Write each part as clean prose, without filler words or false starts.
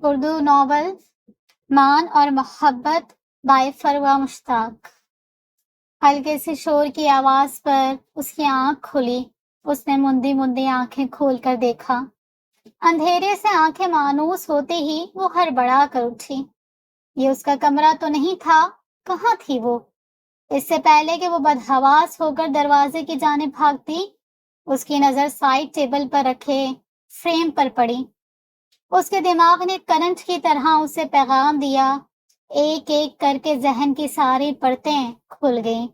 Urdu novel مان اور محبت بائی فروہ مشتاق۔ ہلکے سے شور کی آواز پر اس کی آنکھ کھلی۔ اس نے مندی مندی آنکھیں کھول کر دیکھا۔ اندھیرے سے آنکھیں مانوس ہوتے ہی وہ ہڑبڑا کر اٹھی۔ یہ اس کا کمرہ تو نہیں تھا، کہاں تھی وہ؟ اس سے پہلے کہ وہ بدحواس ہو کر دروازے کی جانب بھاگتی، اس کی نظر سائڈ ٹیبل پر رکھے فریم پر پڑی۔ اس کے دماغ نے کرنٹ کی طرح اسے پیغام دیا، ایک ایک کر کے ذہن کی ساری پرتیں کھل گئیں۔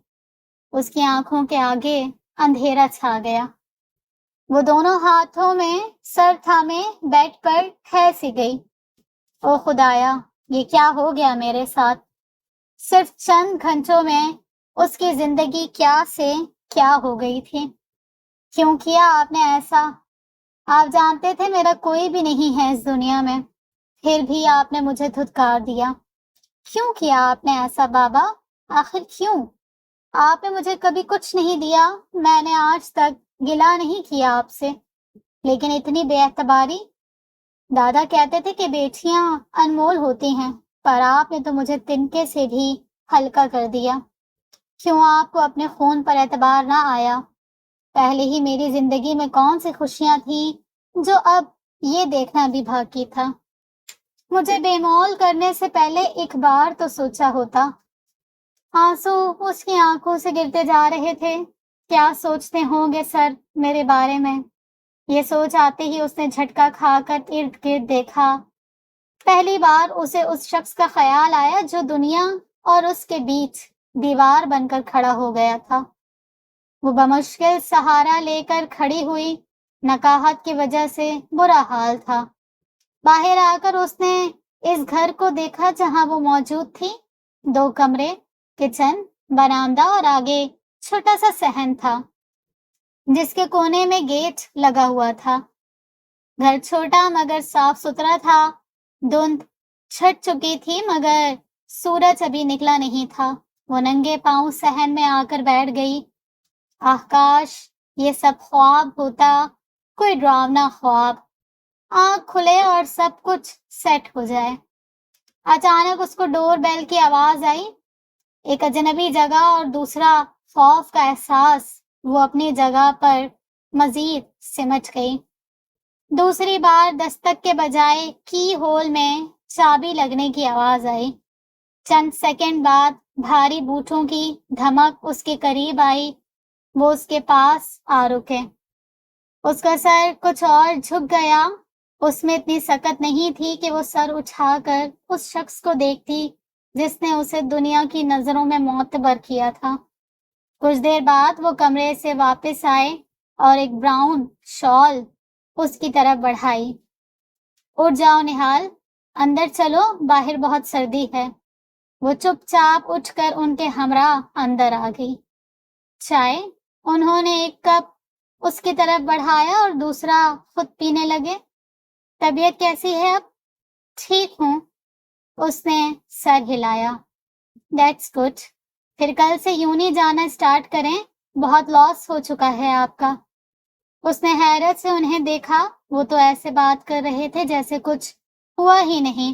اس کی آنکھوں کے آگے اندھیرا چھا گیا۔ وہ دونوں ہاتھوں میں سر تھامے بیڈ پر ٹھہر سی گئی۔ او خدایا، یہ کیا ہو گیا میرے ساتھ؟ صرف چند گھنٹوں میں اس کی زندگی کیا سے کیا ہو گئی تھی۔ کیوں کیا آپ نے ایسا؟ آپ جانتے تھے میرا کوئی بھی نہیں ہے اس دنیا میں، پھر بھی آپ نے مجھے دھتکار دیا۔ کیوں کیا آپ نے ایسا بابا؟ آخر کیوں؟ آپ نے مجھے کبھی کچھ نہیں دیا، میں نے آج تک گلہ نہیں کیا آپ سے، لیکن اتنی بے اعتباری۔ دادا کہتے تھے کہ بیٹیاں انمول ہوتی ہیں، پر آپ نے تو مجھے تنکے سے بھی ہلکا کر دیا۔ کیوں آپ کو اپنے خون پر اعتبار نہ آیا؟ پہلے ہی میری زندگی میں کون سی خوشیاں تھیں جو اب یہ دیکھنا بھی باقی تھا۔ مجھے بے مول کرنے سے پہلے ایک بار تو سوچا ہوتا۔ آنسو اس کی آنکھوں سے گرتے جا رہے تھے۔ کیا سوچتے ہوں گے سر میرے بارے میں؟ یہ سوچ آتے ہی اس نے جھٹکا کھا کر ارد گرد دیکھا۔ پہلی بار اسے اس شخص کا خیال آیا جو دنیا اور اس کے بیچ دیوار بن کر کھڑا ہو گیا تھا۔ وہ بمشکل سہارا لے کر کھڑی ہوئی، نکاہت کی وجہ سے برا حال تھا۔ باہر آ کر اس نے اس گھر کو دیکھا جہاں وہ موجود تھی۔ 2 کمرے، کچن، برآمدہ اور آگے چھوٹا سا صحن تھا جس کے کونے میں گیٹ لگا ہوا تھا۔ گھر چھوٹا مگر صاف ستھرا تھا۔ دھند چھٹ چکی تھی مگر سورج ابھی نکلا نہیں تھا۔ وہ ننگے پاؤں صحن میں آ کر بیٹھ گئی۔ آہ کاش یہ سب خواب ہوتا، کوئی ڈراونا خواب۔ آنکھ کھلے اور سب کچھ سیٹ ہو جائے۔ اچانک اس کو ڈور بیل کی آواز آئی۔ ایک اجنبی جگہ اور دوسرا خوف کا احساس وہ اپنی جگہ پر مزید سمٹ گئی۔ دوسری بار دستک کے بجائے کی ہول میں چابی لگنے کی آواز آئی۔ چند سیکنڈ بعد بھاری بوٹوں کی دھمک اس کے قریب آئی۔ وہ اس کے پاس آ رکے۔ اس کا سر کچھ اور جھک گیا۔ اس میں اتنی سکت نہیں تھی کہ وہ سر اٹھا کر اس شخص کو دیکھتی جس نے اسے دنیا کی نظروں میں معتبر کیا تھا۔ کچھ دیر بعد وہ کمرے سے واپس آئے اور ایک براؤن شال اس کی طرف بڑھائی۔ اٹھ جاؤ نہال، اندر چلو، باہر بہت سردی ہے۔ وہ چپ چاپ اٹھ کر ان کے ہمراہ اندر آ گئی۔ چائے؟ انہوں نے ایک کپ اس کی طرف بڑھایا اور دوسرا خود پینے لگے۔ طبیعت کیسی ہے اب؟ ٹھیک ہوں، اس نے سر ہلایا۔ دیٹس گڈ، پھر کل سے یوں نہیں جانا اسٹارٹ کریں، بہت لاس ہو چکا ہے آپ کا۔ اس نے حیرت سے انہیں دیکھا۔ وہ تو ایسے بات کر رہے تھے جیسے کچھ ہوا ہی نہیں۔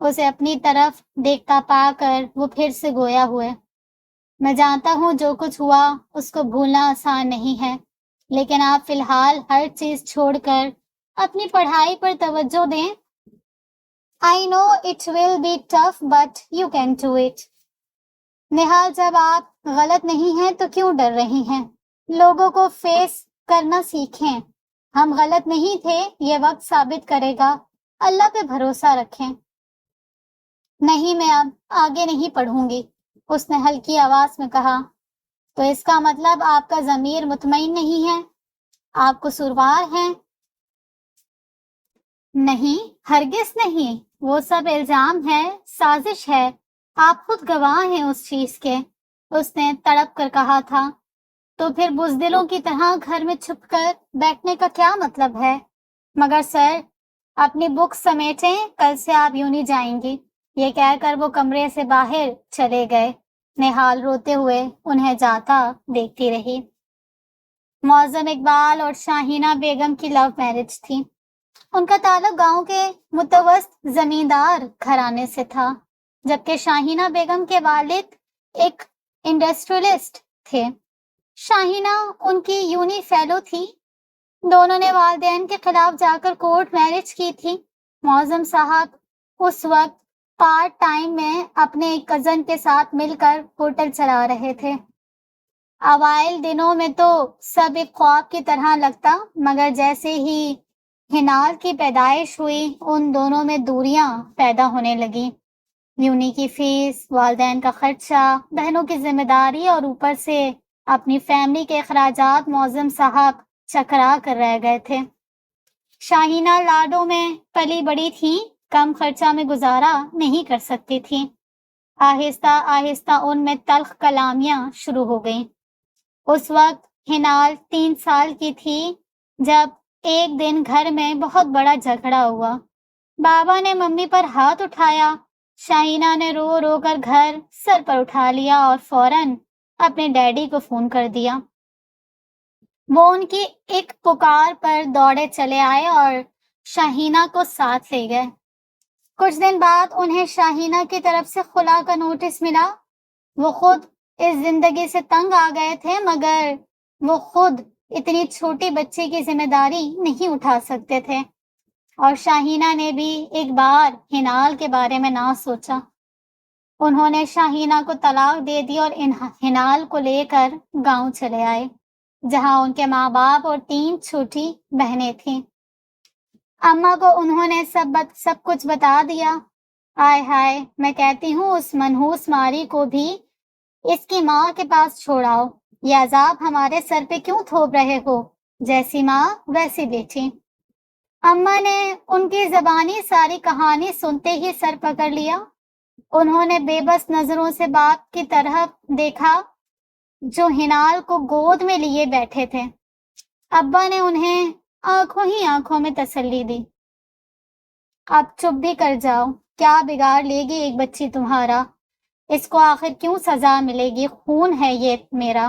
اسے اپنی طرف دیکھتا پا کر وہ پھر سے گویا ہوئے۔ میں جانتا ہوں جو کچھ ہوا اس کو بھولنا آسان نہیں ہے، لیکن آپ فی الحال ہر چیز چھوڑ کر اپنی پڑھائی پر توجہ دیں۔ I know it will be tough but you can do it۔ نہال، جب آپ غلط نہیں ہیں تو کیوں ڈر رہی ہیں؟ لوگوں کو فیس کرنا سیکھیں۔ ہم غلط نہیں تھے، یہ وقت ثابت کرے گا۔ اللہ پہ بھروسہ رکھیں۔ نہیں، میں اب آگے نہیں پڑھوں گی، اس نے ہلکی آواز میں کہا۔ تو اس کا مطلب آپ کا ضمیر مطمئن نہیں ہے؟ آپ قصوروار ہیں؟ نہیں، ہرگز نہیں، وہ سب الزام ہے، سازش ہے، آپ خود گواہ ہیں اس چیز کے، اس نے تڑپ کر کہا تھا۔ تو پھر بزدلوں کی طرح گھر میں چھپ کر بیٹھنے کا کیا مطلب ہے؟ مگر سر، اپنی بک سمیٹیں، کل سے آپ یوں نہیں جائیں گی، یہ کہہ کر وہ کمرے سے باہر چلے گئے۔ نہال روتے ہوئے انہیں جاتا دیکھتی رہی۔ معظم اقبال اور شاہینہ بیگم کی لو میرج تھی۔ ان کا تعلق گاؤں کے متوسط زمیندار گھرانے سے تھا، جبکہ شاہینہ بیگم کے والد ایک انڈسٹریلسٹ تھے۔ شاہینہ ان کی یونی فیلو تھی۔ دونوں نے والدین کے خلاف جا کر کورٹ میرج کی تھی۔ معظم صاحب اس وقت پارٹ ٹائم میں اپنے کزن کے ساتھ مل کر ہوٹل چلا رہے تھے۔ اوائل دنوں میں تو سب ایک خواب کی طرح لگتا، مگر جیسے ہی ہنال کی پیدائش ہوئی ان دونوں میں دوریاں پیدا ہونے لگی۔ یونی کی فیس، والدین کا خرچہ، بہنوں کی ذمہ داری اور اوپر سے اپنی فیملی کے اخراجات معظم صاحب چکرا کر رہ گئے تھے۔ شاہینہ لاڈوں میں پلی بڑی تھی، کم خرچہ میں گزارا نہیں کر سکتی تھی۔ آہستہ آہستہ ان میں تلخ کلامیاں شروع ہو گئیں۔ اس وقت ہنال 3 سال کی تھی جب ایک دن گھر میں بہت بڑا جھگڑا ہوا۔ بابا نے ممی پر ہاتھ اٹھایا۔ شاہینہ نے رو رو کر گھر سر پر اٹھا لیا اور فوراً اپنے ڈیڈی کو فون کر دیا۔ وہ ان کی ایک پکار پر دوڑے چلے آئے اور شاہینہ کو ساتھ لے گئے۔ کچھ دن بعد انہیں شاہینہ کی طرف سے خلا کا نوٹس ملا۔ وہ خود اس زندگی سے تنگ آ گئے تھے، مگر وہ خود اتنی چھوٹی بچی کی ذمہ داری نہیں اٹھا سکتے تھے، اور شاہینہ نے بھی ایک بار ہنال کے بارے میں نہ سوچا۔ انہوں نے شاہینہ کو طلاق دے دی اور ہنال کو لے کر گاؤں چلے آئے، جہاں ان کے ماں باپ اور 3 چھوٹی بہنیں تھیں۔ اماں کو انہوں نے سب کچھ بتا دیا۔ آئے ہائے، میں کہتی ہوں اس منحوس ماری کو بھی اس کی ماں کے پاس چھوڑاؤ۔ یہ عذاب ہمارے سر پہ کیوں تھوپ رہے ہو؟ جیسی ماں ویسی بیٹی۔ اماں نے ان کی زبانی ساری کہانی سنتے ہی سر پکڑ لیا۔ انہوں نے بے بس نظروں سے باپ کی طرف دیکھا جو ہنال کو گود میں لیے بیٹھے تھے۔ ابا نے انہیں آنکھوں ہی آنکھوں میں تسلی دی۔ اب چپ بھی کر جاؤ، کیا بگاڑ لے گی ایک بچی تمہارا؟ اس کو آخر کیوں سزا ملے گی؟ خون ہے یہ میرا۔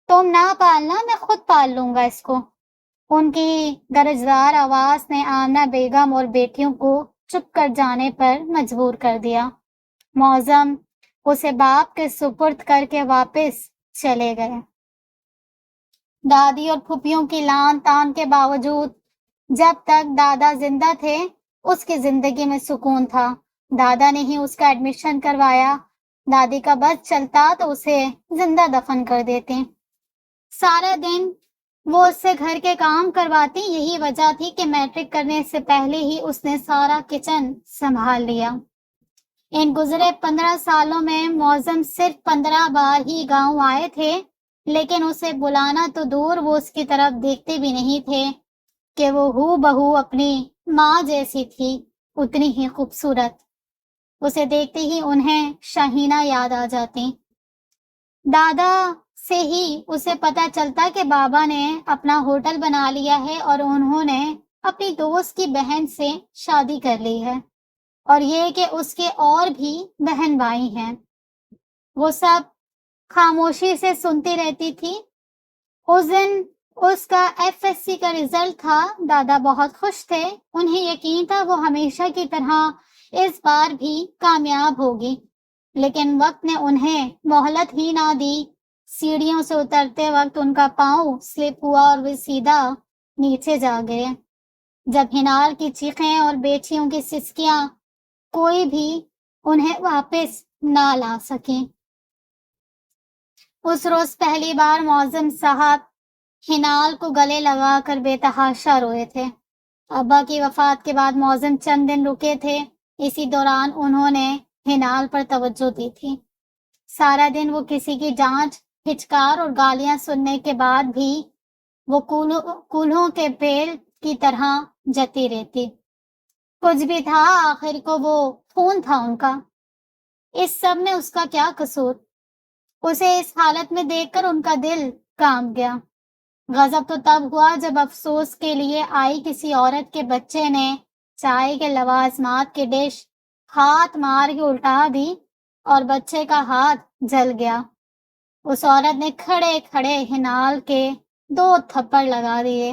تم نہ پالنا، میں خود پال لوں گا اس کو۔ ان کی گرجدار آواز نے آمنہ بیگم اور بیٹیوں کو چپ کر جانے پر مجبور کر دیا۔ معظم اسے باپ کے سپرد کر کے واپس چلے گئے۔ دادی اور پھوپھیوں کی لان تان کے باوجود جب تک دادا زندہ تھے اس کی زندگی میں سکون تھا۔ دادا نے ہی اس کا ایڈمیشن کروایا۔ دادی کا بس چلتا تو اسے زندہ دفن کر دیتے۔ سارا دن وہ اس سے گھر کے کام کرواتی۔ یہی وجہ تھی کہ میٹرک کرنے سے پہلے ہی اس نے سارا کچن سنبھال لیا۔ ان گزرے 15 سالوں میں معظم صرف 15 بار ہی گاؤں آئے تھے، لیکن اسے بلانا تو دور، وہ اس کی طرف دیکھتے بھی نہیں تھے کہ وہ ہو بہو اپنی ماں جیسی تھی، اتنی ہی خوبصورت۔ اسے دیکھتے ہی انہیں شاہینہ یاد آ جاتی۔ دادا سے ہی اسے پتا چلتا کہ بابا نے اپنا ہوٹل بنا لیا ہے اور انہوں نے اپنی دوست کی بہن سے شادی کر لی ہے، اور یہ کہ اس کے اور بھی بہن بھائی ہیں۔ وہ سب خاموشی سے سنتی رہتی تھی۔ اس دن اس کا FSC کا رزلٹ تھا۔ دادا بہت خوش تھے۔ انہیں یقین تھا وہ ہمیشہ کی طرح اس بار بھی کامیاب ہوگی، لیکن وقت نے انہیں مہلت ہی نہ دی۔ سیڑھیوں سے اترتے وقت ان کا پاؤں سلپ ہوا اور وہ سیدھا نیچے جا گئے۔ جب ہنال کی چیخیں اور بیٹیوں کی سسکیاں کوئی بھی انہیں واپس نہ لا سکیں۔ اس روز پہلی بار معظم صاحب ہنال کو گلے لگا کر بے تحاشا روئے تھے۔ ابا کی وفات کے بعد معظم چند دن رکے تھے۔ اسی دوران انہوں نے ہنال پر توجہ دی تھی۔ سارا دن وہ کسی کی ڈانٹ، پھٹکار اور گالیاں سننے کے بعد بھی وہ کولہوں کے پیل کی طرح جتی رہتی۔ کچھ بھی تھا، آخر کو وہ خون تھا ان کا۔ اس سب میں اس کا کیا قصور؟ اسے اس حالت میں دیکھ کر ان کا دل کانپ گیا۔ غضب تو تب ہوا جب افسوس کے لیے آئی کسی عورت کے بچے نے چائے کے لوازمات کی ڈش ہاتھ مار کے الٹا دی اور بچے کا ہاتھ جل گیا۔ اس عورت نے کھڑے کھڑے ہنال کے 2 تھپڑ لگا دیے۔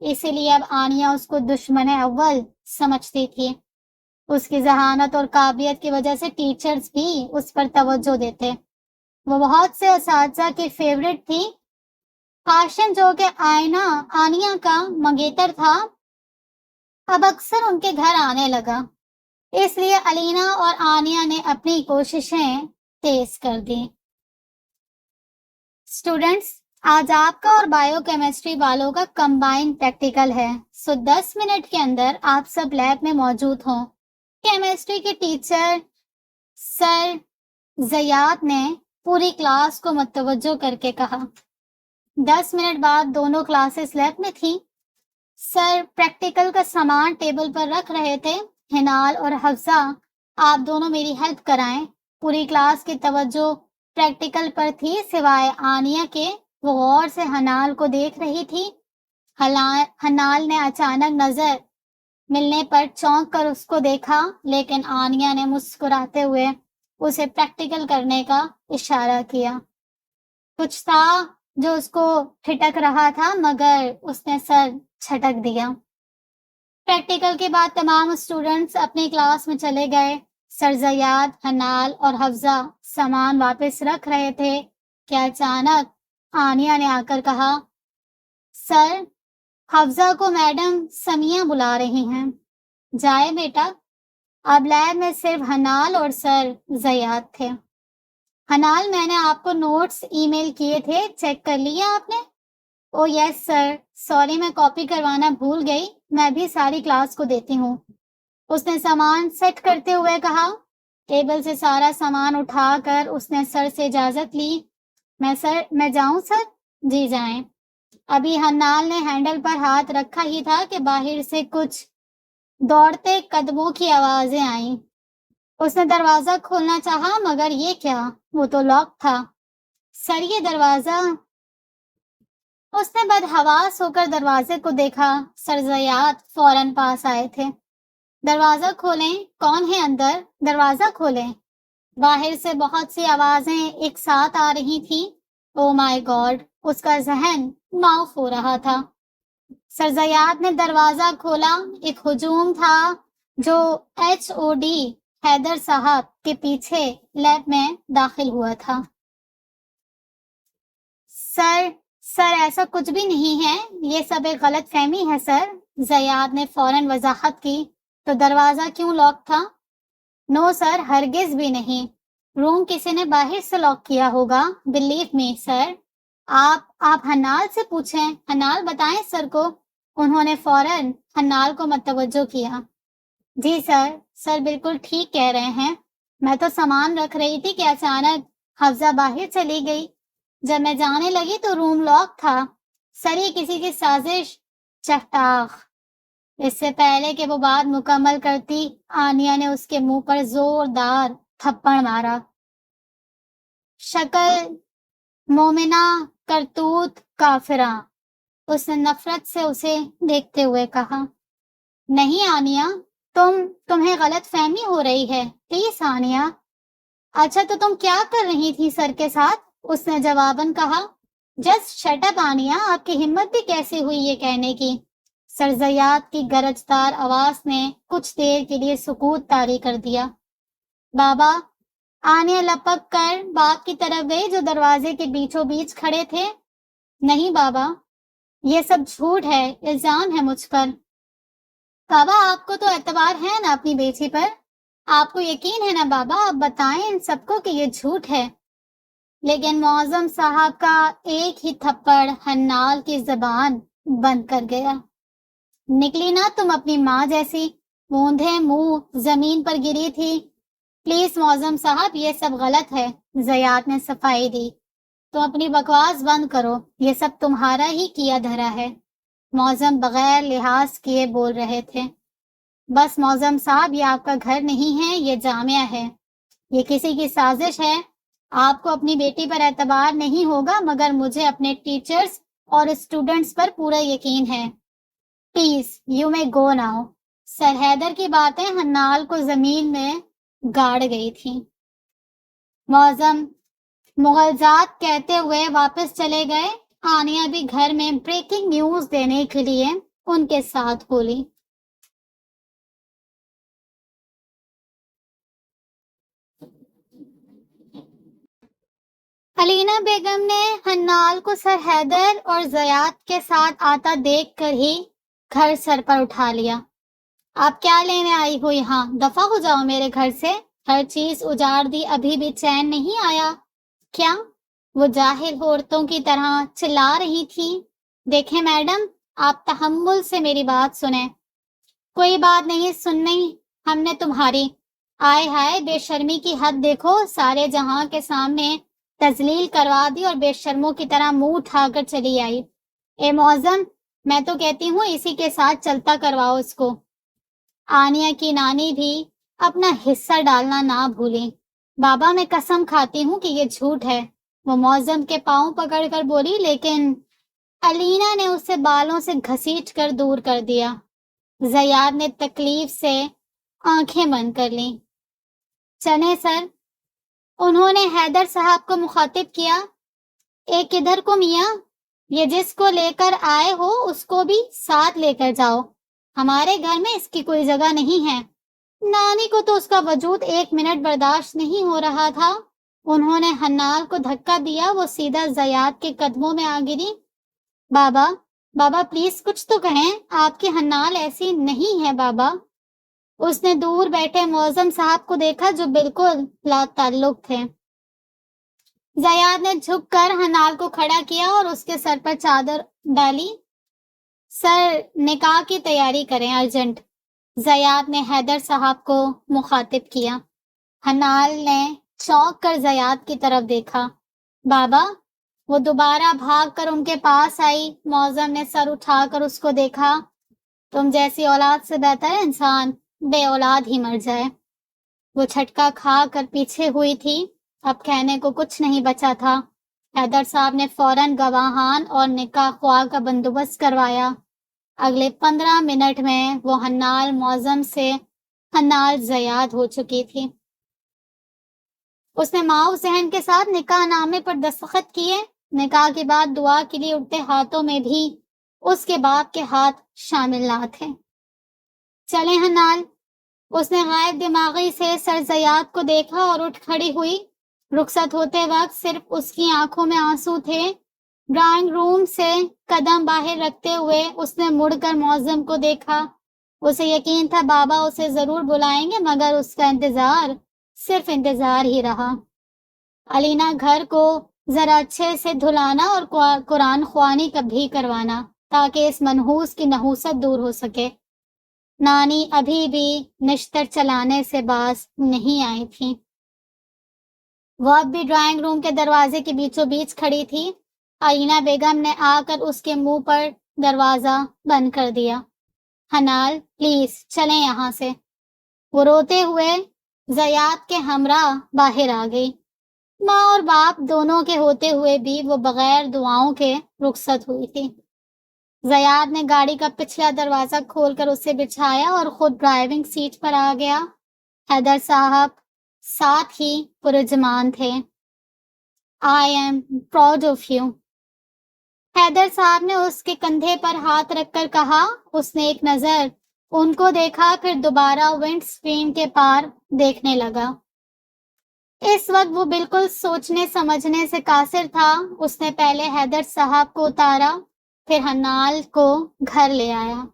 اسی لیے اب آنیا اس کو دشمن اول سمجھتی تھی۔ اس کی ذہانت اور قابلیت کی وجہ سے ٹیچرز بھی اس پر توجہ دیتے۔ وہ بہت سے اساتذہ کی فیورٹ تھی۔ ہاشم جو کہ آنیا کا منگیتر تھا اب اکثر ان کے گھر آنے لگا، اس لیے الینا اور آنیا نے اپنی کوششیں تیز کر دی۔ اسٹوڈینٹس، آج آپ کا اور بائیو کیمسٹری والوں کا کمبائن پریکٹیکل ہے، سو 10 منٹ کے اندر آپ سب لیب میں موجود ہوں۔ کیمسٹری کے ٹیچر سر زیاد نے پوری کلاس کو متوجہ کر کے کہا۔ 10 منٹ بعد دونوں کلاسز لیب میں تھیں۔ سر پریکٹیکل کا سامان ٹیبل پر رکھ رہے تھے۔ ہنال اور حفصہ، آپ دونوں میری ہیلپ کرائیں۔ پوری کلاس کی توجہ پریکٹیکل پر تھی سوائے آنیا کے، وہ غور سے ہنال کو دیکھ رہی تھی۔ ہنال نے اچانک نظر ملنے پر چونک کر اس کو دیکھا، لیکن آنیا نے مسکراتے ہوئے اسے پریکٹیکل کرنے کا اشارہ کیا۔ کچھ تھا جو اس کو کھٹک رہا تھا مگر اس نے سر چھٹک دیا۔ پریکٹیکل کے بعد تمام اسٹوڈنٹس اپنی کلاس میں چلے گئے۔ سر زیاد، ہنال اور حفصہ سامان واپس رکھ رہے تھے کہ اچانک آنیا نے آ کر کہا، سر حفصہ کو میڈم سمیہ بلا رہی ہیں۔ جائے بیٹا۔ اب لیب میں صرف ہنال اور سر زیاد تھے۔ ہنال، میں نے آپ کو نوٹس ای میل کیے تھے، چیک کر لیا آپ نے؟ او یس سر، سوری میں کاپی کروانا بھول گئی، میں بھی ساری کلاس کو دیتی ہوں۔ اس نے سامان سیٹ کرتے ہوئے کہا۔ ٹیبل سے سارا سامان اٹھا کر اس نے سر سے اجازت لی۔ میں جاؤں سر؟ جی جائیں۔ ابھی ہنال نے ہینڈل پر ہاتھ رکھا ہی تھا کہ باہر سے کچھ دوڑتے قدموں کی آوازیں آئیں۔ اس نے دروازہ کھولنا چاہا مگر یہ کیا، وہ تو لاک تھا۔ سر یہ دروازہ۔ اس نے بدحواس ہو کر دروازے کو دیکھا۔ سر زیاد فوراً پاس آئے تھے۔ دروازہ کھولیں، کون ہے اندر؟ دروازہ کھولیں۔ باہر سے بہت سی آوازیں ایک ساتھ آ رہی تھیں۔ او مائی گاڈ، اس کا ذہن معاف ہو رہا تھا۔ سر زیاد نے دروازہ کھولا۔ ایک ہجوم تھا جو HOD حیدر صاحب کے پیچھے لیب میں داخل ہوا تھا۔ سر ایسا کچھ بھی نہیں ہے، یہ سب ایک غلط فہمی ہے سر۔ زیاد نے فوراً وضاحت کی۔ تو دروازہ کیوں لاک تھا؟ نو سر، ہرگز بھی نہیں۔ روم کسی نے باہر سے لاک کیا ہوگا، بلیو می سر۔ آپ ہنال سے پوچھیں، ہنال بتائیں سر کو۔ انہوں نے فوراً ہنال کو متوجہ کیا۔ جی سر بالکل ٹھیک کہہ رہے ہیں، میں تو سامان رکھ رہی تھی کہ اچانک حفصہ باہر چلی گئی۔ جب میں جانے لگی تو روم لاک تھا۔ سر یہ کسی کی سازش۔ چٹاخ۔ اس سے پہلے کہ وہ بات مکمل کرتی، آنیا نے اس کے منہ پر زوردار تھپڑ مارا۔ شکل مومنہ، کرتوت کافرہ، اس نے نفرت سے اسے دیکھتے ہوئے کہا۔ نہیں آنیا، تمہیں غلط فہمی ہو رہی ہے، پلیز آنیا۔ اچھا تو تم کیا کر رہی تھی سر کے ساتھ؟ اس نے جواباً کہا۔ جسٹ شٹ اپ آنیا، آپ کی ہمت بھی کیسے ہوئی یہ کہنے کی؟ سر زیاد کی گرجدار آواز نے کچھ دیر کے لیے سکوت طاری کر دیا۔ بابا، آنیا لپک کر باپ کی طرف گئی جو دروازے کے بیچوں بیچ کھڑے تھے۔ نہیں بابا، یہ سب جھوٹ ہے، الزام ہے مجھ پر۔ بابا آپ کو تو اعتبار ہے نا اپنی بیٹی پر، آپ کو یقین ہے نا بابا، آپ بتائیں ان سب کو کہ یہ جھوٹ ہے۔ لیکن معظم صاحب کا ایک ہی تھپڑ ہنال کی زبان بند کر گیا۔ نکلی نا تم اپنی ماں جیسی، اوندھے منہ زمین پر گری تھی۔ پلیز معظم صاحب یہ سب غلط ہے، زیاد نے صفائی دی۔ تم اپنی بکواس بند کرو، یہ سب تمہارا ہی کیا دھرا ہے۔ معظم بغیر لحاظ کیے بول رہے تھے۔ بس معظم صاحب، یہ آپ کا گھر نہیں ہے، یہ جامعہ ہے، یہ کسی کی سازش ہے۔ آپ کو اپنی بیٹی پر اعتبار نہیں ہوگا مگر مجھے اپنے ٹیچرز اور اسٹوڈنٹس پر پورا یقین ہے۔ پلیز یو میں گو ناؤ۔ سر حیدر کی باتیں ہنال کو زمین میں گاڑ گئی تھیں۔ معظم مغلزات کہتے ہوئے واپس چلے گئے۔ آنیا بھی گھر میں بریکنگ نیوز دینے کے لیے ان کے ساتھ بولی۔ علینا بیگم نے حنال کو سر حیدر اور زیاد کے ساتھ آتا دیکھ کر ہی گھر سر پر اٹھا لیا۔ آپ کیا لینے آئی ہو یہاں؟ دفع ہو جاؤ میرے گھر سے، ہر چیز اجاڑ دی، ابھی بھی چین نہیں آیا کیا؟ وہ جاہل عورتوں کی طرح چلا رہی تھی۔ دیکھیں میڈم، آپ تحمل سے میری بات سنیں۔ کوئی بات نہیں سننی ہم نے تمہاری۔ آئے ہائے، بے شرمی کی حد دیکھو، سارے جہاں کے سامنے تذلیل کروا دی اور بے شرموں کی طرح منہ اٹھا کر چلی آئی۔ اے معظم، میں تو کہتی ہوں اسی کے ساتھ چلتا کرواؤ اس کو۔ آنیا کی نانی بھی اپنا حصہ ڈالنا نہ بھولیں۔ بابا میں قسم کھاتی ہوں کہ یہ جھوٹ ہے، وہ معظم کے پاؤں پکڑ کر بولی، لیکن علینا نے اسے بالوں سے گھسیٹ کر دور کر دیا۔ زیاد نے تکلیف سے آنکھیں بند کر لیں۔ چلیں سر، انہوں نے حیدر صاحب کو مخاطب کیا۔ ایک ادھر کو میاں، یہ جس کو لے کر آئے ہو اس کو بھی ساتھ لے کر جاؤ، ہمارے گھر میں اس کی کوئی جگہ نہیں ہے۔ نانی کو تو اس کا وجود ایک منٹ برداشت نہیں ہو رہا تھا۔ انہوں نے حنال کو دھکا دیا، وہ سیدھا زیاد کے قدموں میں آ گری۔ بابا، بابا پلیز کچھ تو کہیں، آپ کی حنال ایسی نہیں ہے بابا۔ اس نے دور بیٹھے معظم صاحب کو دیکھا جو بالکل لا تعلق تھے۔ زیاد نے جھک کر حنال کو کھڑا کیا اور اس کے سر پر چادر ڈالی۔ سر، نکاح کی تیاری کریں ارجنٹ، زیاد نے حیدر صاحب کو مخاطب کیا۔ حنال نے چونک کر زیاد کی طرف دیکھا۔ بابا، وہ دوبارہ بھاگ کر ان کے پاس آئی۔ معظم نے سر اٹھا کر اس کو دیکھا۔ تم جیسی اولاد سے بہتر ہے انسان بے اولاد ہی مر جائے۔ وہ چھٹکا کھا کر پیچھے ہوئی تھی، اب کہنے کو کچھ نہیں بچا تھا۔ حیدر صاحب نے فوراً گواہان اور نکاح خواہ کا بندوبست کروایا۔ اگلے 15 منٹ میں وہ حنال معظم سے حنال زیاد ہو چکی تھی۔ اس نے ماؤ ذہن کے ساتھ نکاح نامے پر دستخط کیے۔ نکاح کے بعد دعا کے لیے اٹھتے ہاتھوں میں بھی اس کے باپ کے ہاتھ شامل نہ تھے۔ چلیں حنال، اس نے غائب دماغی سے سر زیاد کو دیکھا اور اٹھ کھڑی ہوئی۔ رخصت ہوتے وقت صرف اس کی آنکھوں میں آنسو تھے۔ ڈرائنگ روم سے قدم باہر رکھتے ہوئے اس نے مڑ کر معظم کو دیکھا۔ اسے یقین تھا بابا اسے ضرور بلائیں گے، مگر اس کا انتظار صرف انتظار ہی رہا۔ علینا گھر کو ذرا اچھے سے دھلانا اور قرآن خوانی کبھی کروانا تاکہ اس منحوس کی نحوست دور ہو سکے۔ نانی ابھی بھی نشتر چلانے سے باز نہیں آئی تھی۔ وہ اب بھی ڈرائنگ روم کے دروازے کے بیچوں بیچ کھڑی تھی۔ علینا بیگم نے آ کر اس کے منہ پر دروازہ بند کر دیا۔ حنال پلیز چلیں یہاں سے۔ وہ روتے ہوئے زیاد کے ہمراہ باہر آ گئی۔ ماں اور باپ دونوں کے ہوتے ہوئے بھی وہ بغیر دعاؤں کے رخصت ہوئی تھی۔ زیاد نے گاڑی کا پچھلا دروازہ کھول کر اسے بچھایا اور خود ڈرائیونگ سیٹ پر آ گیا۔ حیدر صاحب ساتھ ہی پرجمان تھے۔ I am proud of you۔ Haider صاحب نے اس کے کندھے پر ہاتھ رکھ کر کہا۔ اس نے ایک نظر ان کو دیکھا، پھر دوبارہ ونڈ اسکرین کے پار دیکھنے لگا۔ اس وقت وہ بالکل سوچنے سمجھنے سے قاصر تھا۔ اس نے پہلے حیدر صاحب کو اتارا، پھر حنال کو گھر لے آیا۔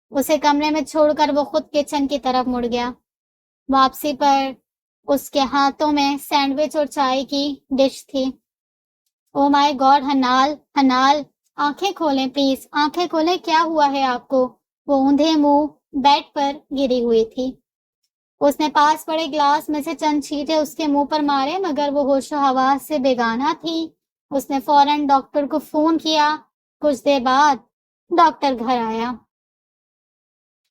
اسے کمرے میں چھوڑ کر وہ خود کچن کی طرف مڑ گیا۔ واپسی پر اس کے ہاتھوں میں سینڈوچ اور چائے کی ڈش تھی۔ او مائی گاڈ حنال، حنال آنکھیں کھولیں پلیز، آنکھیں کھولیں، کیا ہوا ہے آپ کو؟ وہ اوندھے منہ بیڈ پر گری ہوئی تھی۔ اس نے پاس پڑے گلاس میں سے چند چھینٹے اس کے منہ پر مارے، مگر وہ ہوش و حواس سے بیگانہ تھی۔ اس نے فوراً ڈاکٹر کو فون کیا۔ کچھ دیر بعد ڈاکٹر گھر آیا۔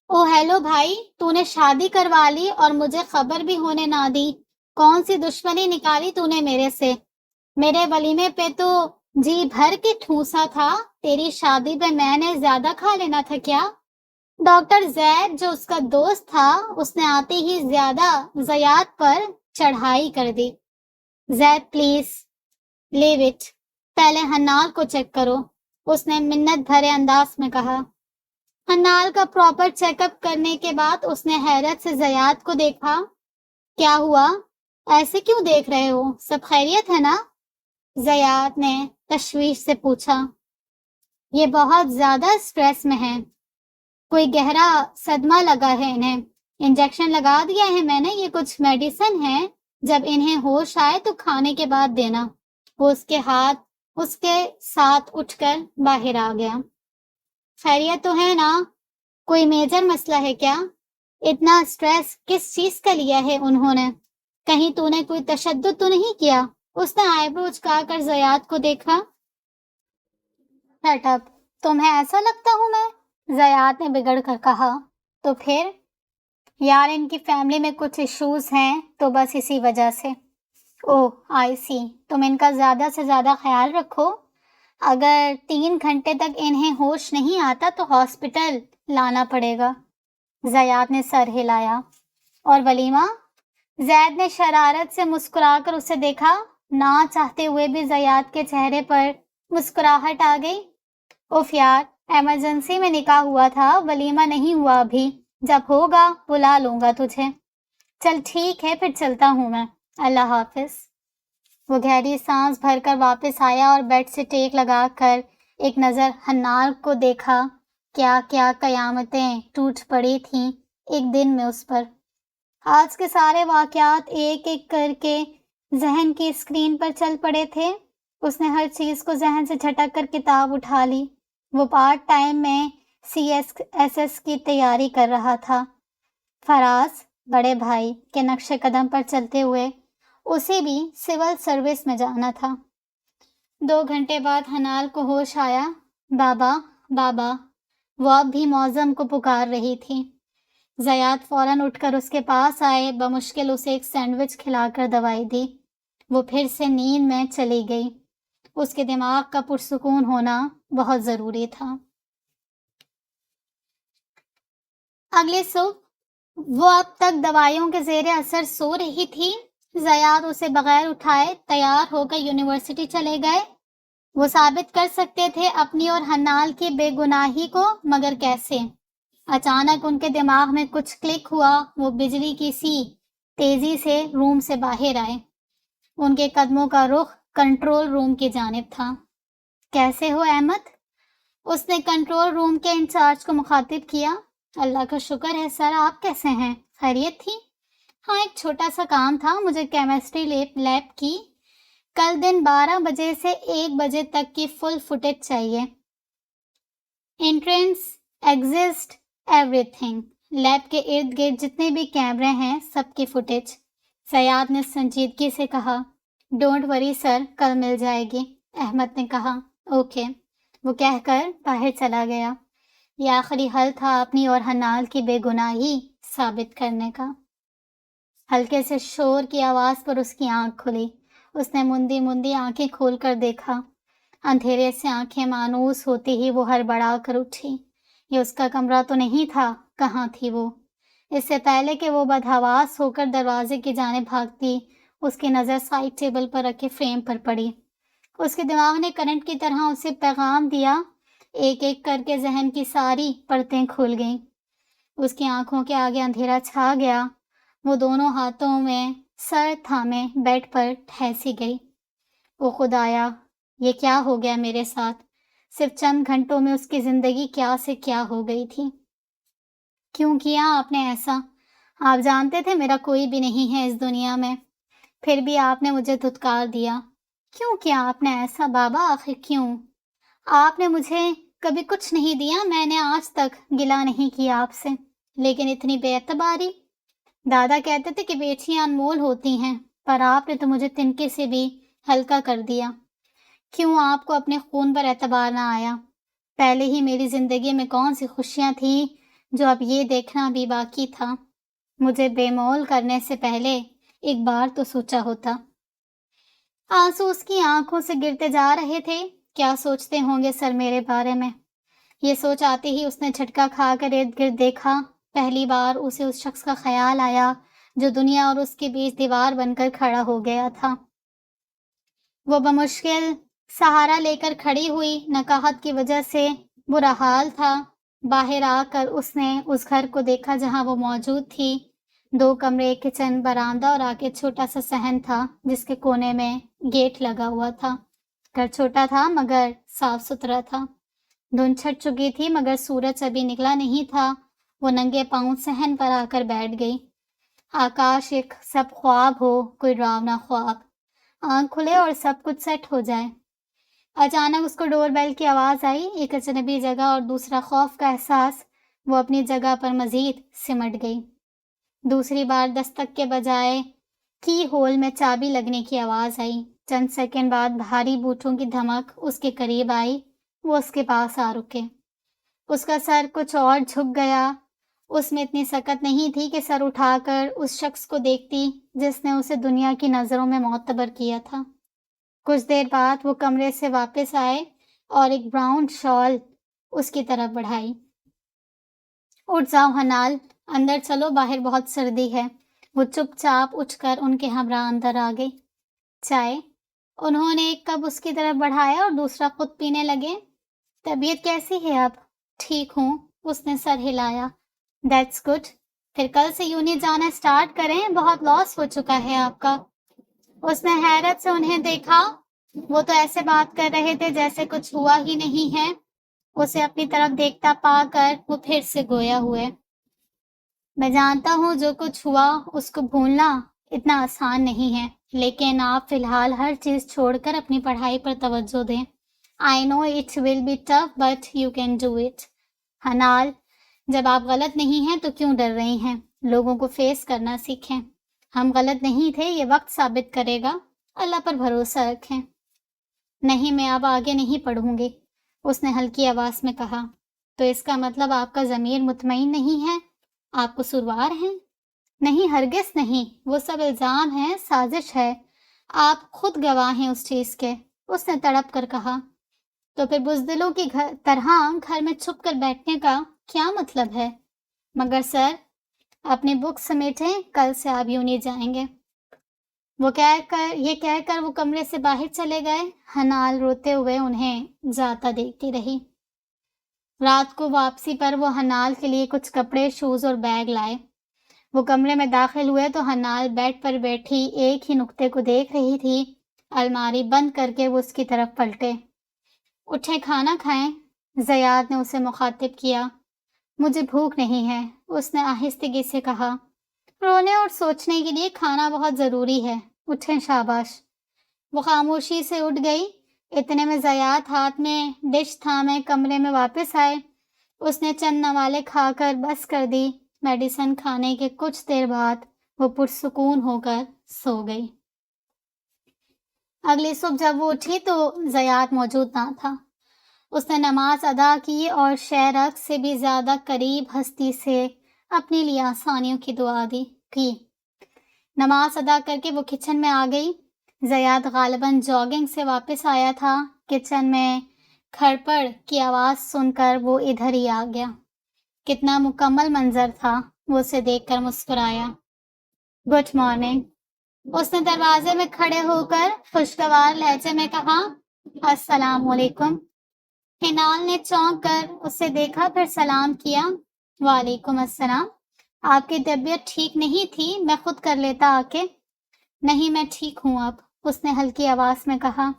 او ہیلو بھائی، تو نے شادی کروا لی اور مجھے خبر بھی ہونے نہ دی۔ کون سی دشمنی نکالی تو نے میرے سے؟ میرے ولیمے پہ تو جی بھر کے ٹھونسا تھا، تیری شادی پہ میں نے زیادہ کھا لینا تھا کیا؟ ڈاکٹر زید جو اس کا دوست تھا، اس نے آتے ہی زیاد پر چڑھائی کر دی۔ زید پلیز لیو اٹ، پہلے حنال کو چیک کرو، اس نے منت بھرے انداز میں کہا۔ حنال کا پراپر چیک اپ کرنے کے بعد اس نے حیرت سے زیاد کو دیکھا۔ کیا ہوا؟ ایسے کیوں دیکھ رہے ہو؟ سب خیریت ہے نا؟ زیاد نے تشویش سے پوچھا۔ یہ بہت زیادہ سٹریس میں ہے، کوئی گہرا صدمہ لگا ہے انہیں، انجیکشن لگا دیا ہے میں نے، یہ کچھ میڈیسن ہے، جب انہیں ہوش آئے تو کھانے کے بعد دینا۔ وہ اس کے ساتھ اٹھ کر باہر آ گیا۔ خیریت تو ہے نا؟ کوئی میجر مسئلہ ہے کیا؟ اتنا سٹریس کس چیز کا لیا ہے انہوں نے؟ کہیں تو نے کوئی تشدد تو نہیں کیا؟ اس نے آئی برو اچکا کر زیاد کو دیکھا۔ شٹ اپ، تمہیں ایسا لگتا ہوں میں؟ زیاد نے بگڑ کر کہا۔ تو پھر؟ یار ان کی فیملی میں کچھ ایشوز ہیں تو بس اسی وجہ سے۔ اوہ آئی سی، تم ان کا زیادہ سے زیادہ خیال رکھو، اگر 3 گھنٹے تک انہیں ہوش نہیں آتا تو ہاسپٹل لانا پڑے گا۔ زیاد نے سر ہلایا۔ اور ولیمہ؟ زید نے شرارت سے مسکرا کر اسے دیکھا۔ نہ چاہتے ہوئے بھی زیاد کے چہرے پر مسکراہٹ آ گئی۔ اوف یار، ایمرجنسی میں نکاح ہوا تھا، ولیمہ نہیں ہوا ابھی، جب ہوگا بلا لوں گا تجھے۔ چل ٹھیک ہے پھر چلتا ہوں میں، اللہ حافظ۔ وہ گہری سانس بھر کر واپس آیا اور بیڈ سے ٹیک لگا کر ایک نظر حنال کو دیکھا۔ کیا کیا قیامتیں ٹوٹ پڑی تھیں ایک دن میں اس پر۔ آج کے سارے واقعات ایک ایک کر کے ذہن کی اسکرین پر چل پڑے تھے۔ اس نے ہر چیز کو ذہن سے جھٹک کر کتاب اٹھا لی۔ وہ پارٹ ٹائم میں CSS کی تیاری کر رہا تھا۔ فراز بڑے بھائی کے نقش قدم پر چلتے ہوئے اسے بھی سول سروس میں جانا تھا۔ 2 گھنٹے بعد حنال کو ہوش آیا۔ بابا بابا، وہ اب بھی معظم کو پکار رہی تھی۔ زیاد فوراً اٹھ کر اس کے پاس آئے، بمشکل اسے ایک سینڈوچ کھلا کر دوائی دی۔ وہ پھر سے نیند میں چلی گئی۔ اس کے دماغ کا پرسکون ہونا بہت ضروری تھا۔ اگلی صبح وہ اب تک دوائیوں کے زیر اثر سو رہی تھی۔ زیاد اسے بغیر اٹھائے تیار ہو کر یونیورسٹی چلے گئے۔ وہ ثابت کر سکتے تھے اپنی اور حنال کی بے گناہی کو، مگر کیسے؟ اچانک ان کے دماغ میں کچھ کلک ہوا۔ وہ بجلی کی سی تیزی سے روم سے باہر آئے۔ ان کے قدموں کا رخ کنٹرول روم کی جانب تھا۔ کیسے ہو احمد؟ اس نے کنٹرول روم کے انچارج کو مخاطب کیا۔ اللہ کا شکر ہے سر، آپ کیسے ہیں؟ خیریت تھی؟ ہاں ایک چھوٹا سا کام تھا، مجھے کیمسٹری لیب کی کل دن 12 بجے سے 1 بجے تک کی فل فوٹیج چاہیے۔ Entrance, exist, every thing, lab کے ارد گرد جتنے بھی کیمرے ہیں سب کی فوٹیج۔ زیاد نے سنجیدگی سے کہا۔ ڈونٹ وری سر، کل مل جائے گی، احمد نے کہا۔ اوکے، وہ کہہ کر باہر چلا گیا۔ یہ آخری حل تھا اپنی اور حنال کی بے گناہی ثابت کرنے کا۔ ہلکے سے شور کی آواز پر اس کی آنکھ کھلی۔ اس نے مندی آنکھیں کھول کر دیکھا۔ اندھیرے سے آنکھیں مانوس ہوتی ہی وہ ہڑبڑا کر اٹھی۔ یہ اس کا کمرہ تو نہیں تھا، کہاں تھی وہ؟ اس سے پہلے کہ وہ بدحواس ہو کر دروازے کی جانب بھاگتی، اس کی نظر سائڈ ٹیبل پر رکھے فریم پر پڑی۔ اس کے دماغ نے کرنٹ کی طرح اسے پیغام دیا۔ ایک ایک کر کے ذہن کی ساری پرتیں کھل گئیں۔ اس کی آنکھوں کے آگے اندھیرا چھا گیا۔ وہ دونوں ہاتھوں میں سر تھامے بیڈ پر ٹھہسی گئی۔ او خدایا، یہ کیا ہو گیا میرے ساتھ؟ صرف چند گھنٹوں میں اس کی زندگی کیا سے کیا ہو گئی تھی۔ کیوں کیا آپ نے ایسا؟ آپ جانتے تھے میرا کوئی بھی نہیں ہے اس دنیا میں، پھر بھی آپ نے مجھے دھتکار دیا۔ کیوں کیا آپ نے ایسا بابا؟ آخر کیوں؟ آپ نے مجھے کبھی کچھ نہیں دیا، میں نے آج تک گلہ نہیں کیا آپ سے، لیکن اتنی بے اعتباری۔ دادا کہتے تھے کہ بیٹیاں انمول ہوتی ہیں، پر آپ نے تو مجھے تنکے سے بھی ہلکا کر دیا۔ کیوں آپ کو اپنے خون پر اعتبار نہ آیا؟ پہلے ہی میری زندگی میں کون سی خوشیاں تھیں جو اب یہ دیکھنا بھی باقی تھا۔ مجھے بے مول کرنے سے پہلے ایک بار تو سوچا ہوتا۔ آنسو اس کی آنکھوں سے گرتے جا رہے تھے۔ کیا سوچتے ہوں گے سر میرے بارے میں؟ یہ سوچ آتے ہی اس نے جھٹکا کھا کر ارد گرد دیکھا۔ پہلی بار اسے اس شخص کا خیال آیا جو دنیا اور اس کے بیچ دیوار بن کر کھڑا ہو گیا تھا۔ وہ بمشکل سہارا لے کر کھڑی ہوئی، نقاہت کی وجہ سے برا حال تھا۔ باہر آ کر اس نے اس گھر کو دیکھا جہاں وہ موجود تھی۔ 2 کمرے، کچن، برآمدہ اور آگے چھوٹا سا صحن تھا جس کے کونے میں گیٹ لگا ہوا تھا۔ گھر چھوٹا تھا مگر صاف ستھرا تھا۔ دھند چھٹ چکی تھی مگر سورج ابھی نکلا نہیں تھا۔ وہ ننگے پاؤں صحن پر آ کر بیٹھ گئی۔ آکاش ایک سب خواب ہو، کوئی ڈراونا خواب۔ آنکھ کھلے اور سب کچھ سیٹ ہو جائے۔ اچانک اس کو ڈور بیل کی آواز آئی، ایک اجنبی جگہ اور دوسرا خوف کا احساس۔ وہ اپنی جگہ پر مزید سمٹ گئی۔ دوسری بار دستک کے بجائے کی ہول میں چابی لگنے کی آواز آئی۔ چند سیکنڈ بعد بھاری بوٹوں کی دھمک اس کے قریب آئی۔ وہ اس کے پاس آ رکے۔ اس کا سر کچھ اور جھک گیا۔ اس میں اتنی سکت نہیں تھی کہ سر اٹھا کر اس شخص کو دیکھتی جس نے اسے دنیا کی نظروں میں معتبر کیا تھا۔ کچھ دیر بعد وہ کمرے سے واپس آئے اور ایک براؤن شال اس کی طرف بڑھائی۔ اٹھ جاؤ حنال، اندر چلو، باہر بہت سردی ہے۔ وہ چپ چاپ اٹھ کر ان کے ہمراہ اندر آ گئی۔ چائے؟ انہوں نے ایک کپ اس کی طرف بڑھایا اور دوسرا خود پینے لگے۔ طبیعت کیسی ہے اب؟ ٹھیک ہوں، اس نے سر ہلایا۔ دیٹس گڈ، پھر کل سے یونی جانا اسٹارٹ کریں، بہت لاس ہو چکا ہے آپ کا۔ اس نے حیرت سے انہیں دیکھا۔ وہ تو ایسے بات کر رہے تھے جیسے کچھ ہوا ہی نہیں ہے۔ اسے اپنی طرف دیکھتا پا کر وہ پھر سے گویا ہوئے۔ میں جانتا ہوں جو کچھ ہوا اس کو بھولنا اتنا آسان نہیں ہے، لیکن آپ فی الحال ہر چیز چھوڑ کر اپنی پڑھائی پر توجہ دیں۔ I know it will be tough but you can do it۔ حنال، جب آپ غلط نہیں ہیں تو کیوں ڈر رہی ہیں؟ لوگوں کو فیس کرنا سیکھیں۔ ہم غلط نہیں تھے، یہ وقت ثابت کرے گا۔ اللہ پر بھروسہ رکھیں۔ نہیں، میں اب آگے نہیں پڑھوں گی، اس نے ہلکی آواز میں کہا۔ تو اس کا مطلب آپ کا ضمیر مطمئن نہیں ہے؟ آپ قصوروار ہیں؟ نہیں، ہرگز نہیں، وہ سب الزام ہے، سازش ہے۔ آپ خود گواہ ہیں اس چیز کے، اس نے تڑپ کر کہا۔ تو پھر بزدلوں کی طرح گھر میں چھپ کر بیٹھنے کا کیا مطلب ہے؟ مگر سر، اپنی بک سمیٹیں، کل سے آپ یونی جائیں گے۔ یہ کہہ کر وہ کمرے سے باہر چلے گئے۔ حنال روتے ہوئے انہیں جاتا دیکھتی رہی۔ رات کو واپسی پر وہ حنال کے لیے کچھ کپڑے، شوز اور بیگ لائے۔ وہ کمرے میں داخل ہوئے تو حنال بیڈ پر بیٹھی ایک ہی نقطے کو دیکھ رہی تھی۔ الماری بند کر کے وہ اس کی طرف پلٹے۔ اٹھیں، کھانا کھائیں، زیاد نے اسے مخاطب کیا۔ مجھے بھوک نہیں ہے، اس نے آہستگی سے کہا۔ رونے اور سوچنے کے لیے کھانا بہت ضروری ہے، اٹھیں، شاباش۔ وہ خاموشی سے اٹھ گئی۔ اتنے میں زیاد ہاتھ میں ڈش تھامے کمرے میں واپس آئے۔ اس نے چند نوالے کھا کر بس کر دی۔ میڈیسن کھانے کے کچھ دیر بعد وہ پرسکون ہو کر سو گئی۔ اگلی صبح جب وہ اٹھی تو زیاد موجود نہ تھا۔ اس نے نماز ادا کی اور شہرک سے بھی زیادہ قریب ہستی سے اپنے لیے آسانیوں کی دعا کی۔ نماز ادا کر کے وہ کچن میں آ گئی۔ زیاد غالباً جاگنگ سے واپس آیا تھا۔ کچن میں کھڑپڑ کی آواز سن کر وہ ادھر ہی آ گیا۔ کتنا مکمل منظر تھا، وہ اسے دیکھ کر مسکرایا۔ گڈ مارننگ، اس نے دروازے میں کھڑے ہو کر خوشگوار لہجے میں کہا۔ السلام علیکم۔ حنال نے چونک کر اسے دیکھا، پھر سلام کیا۔ وعلیکم السلام۔ آپ کی طبیعت ٹھیک نہیں تھی، میں خود کر لیتا آ کے۔ نہیں، میں ٹھیک ہوں اب، اس نے ہلکی آواز میں کہا۔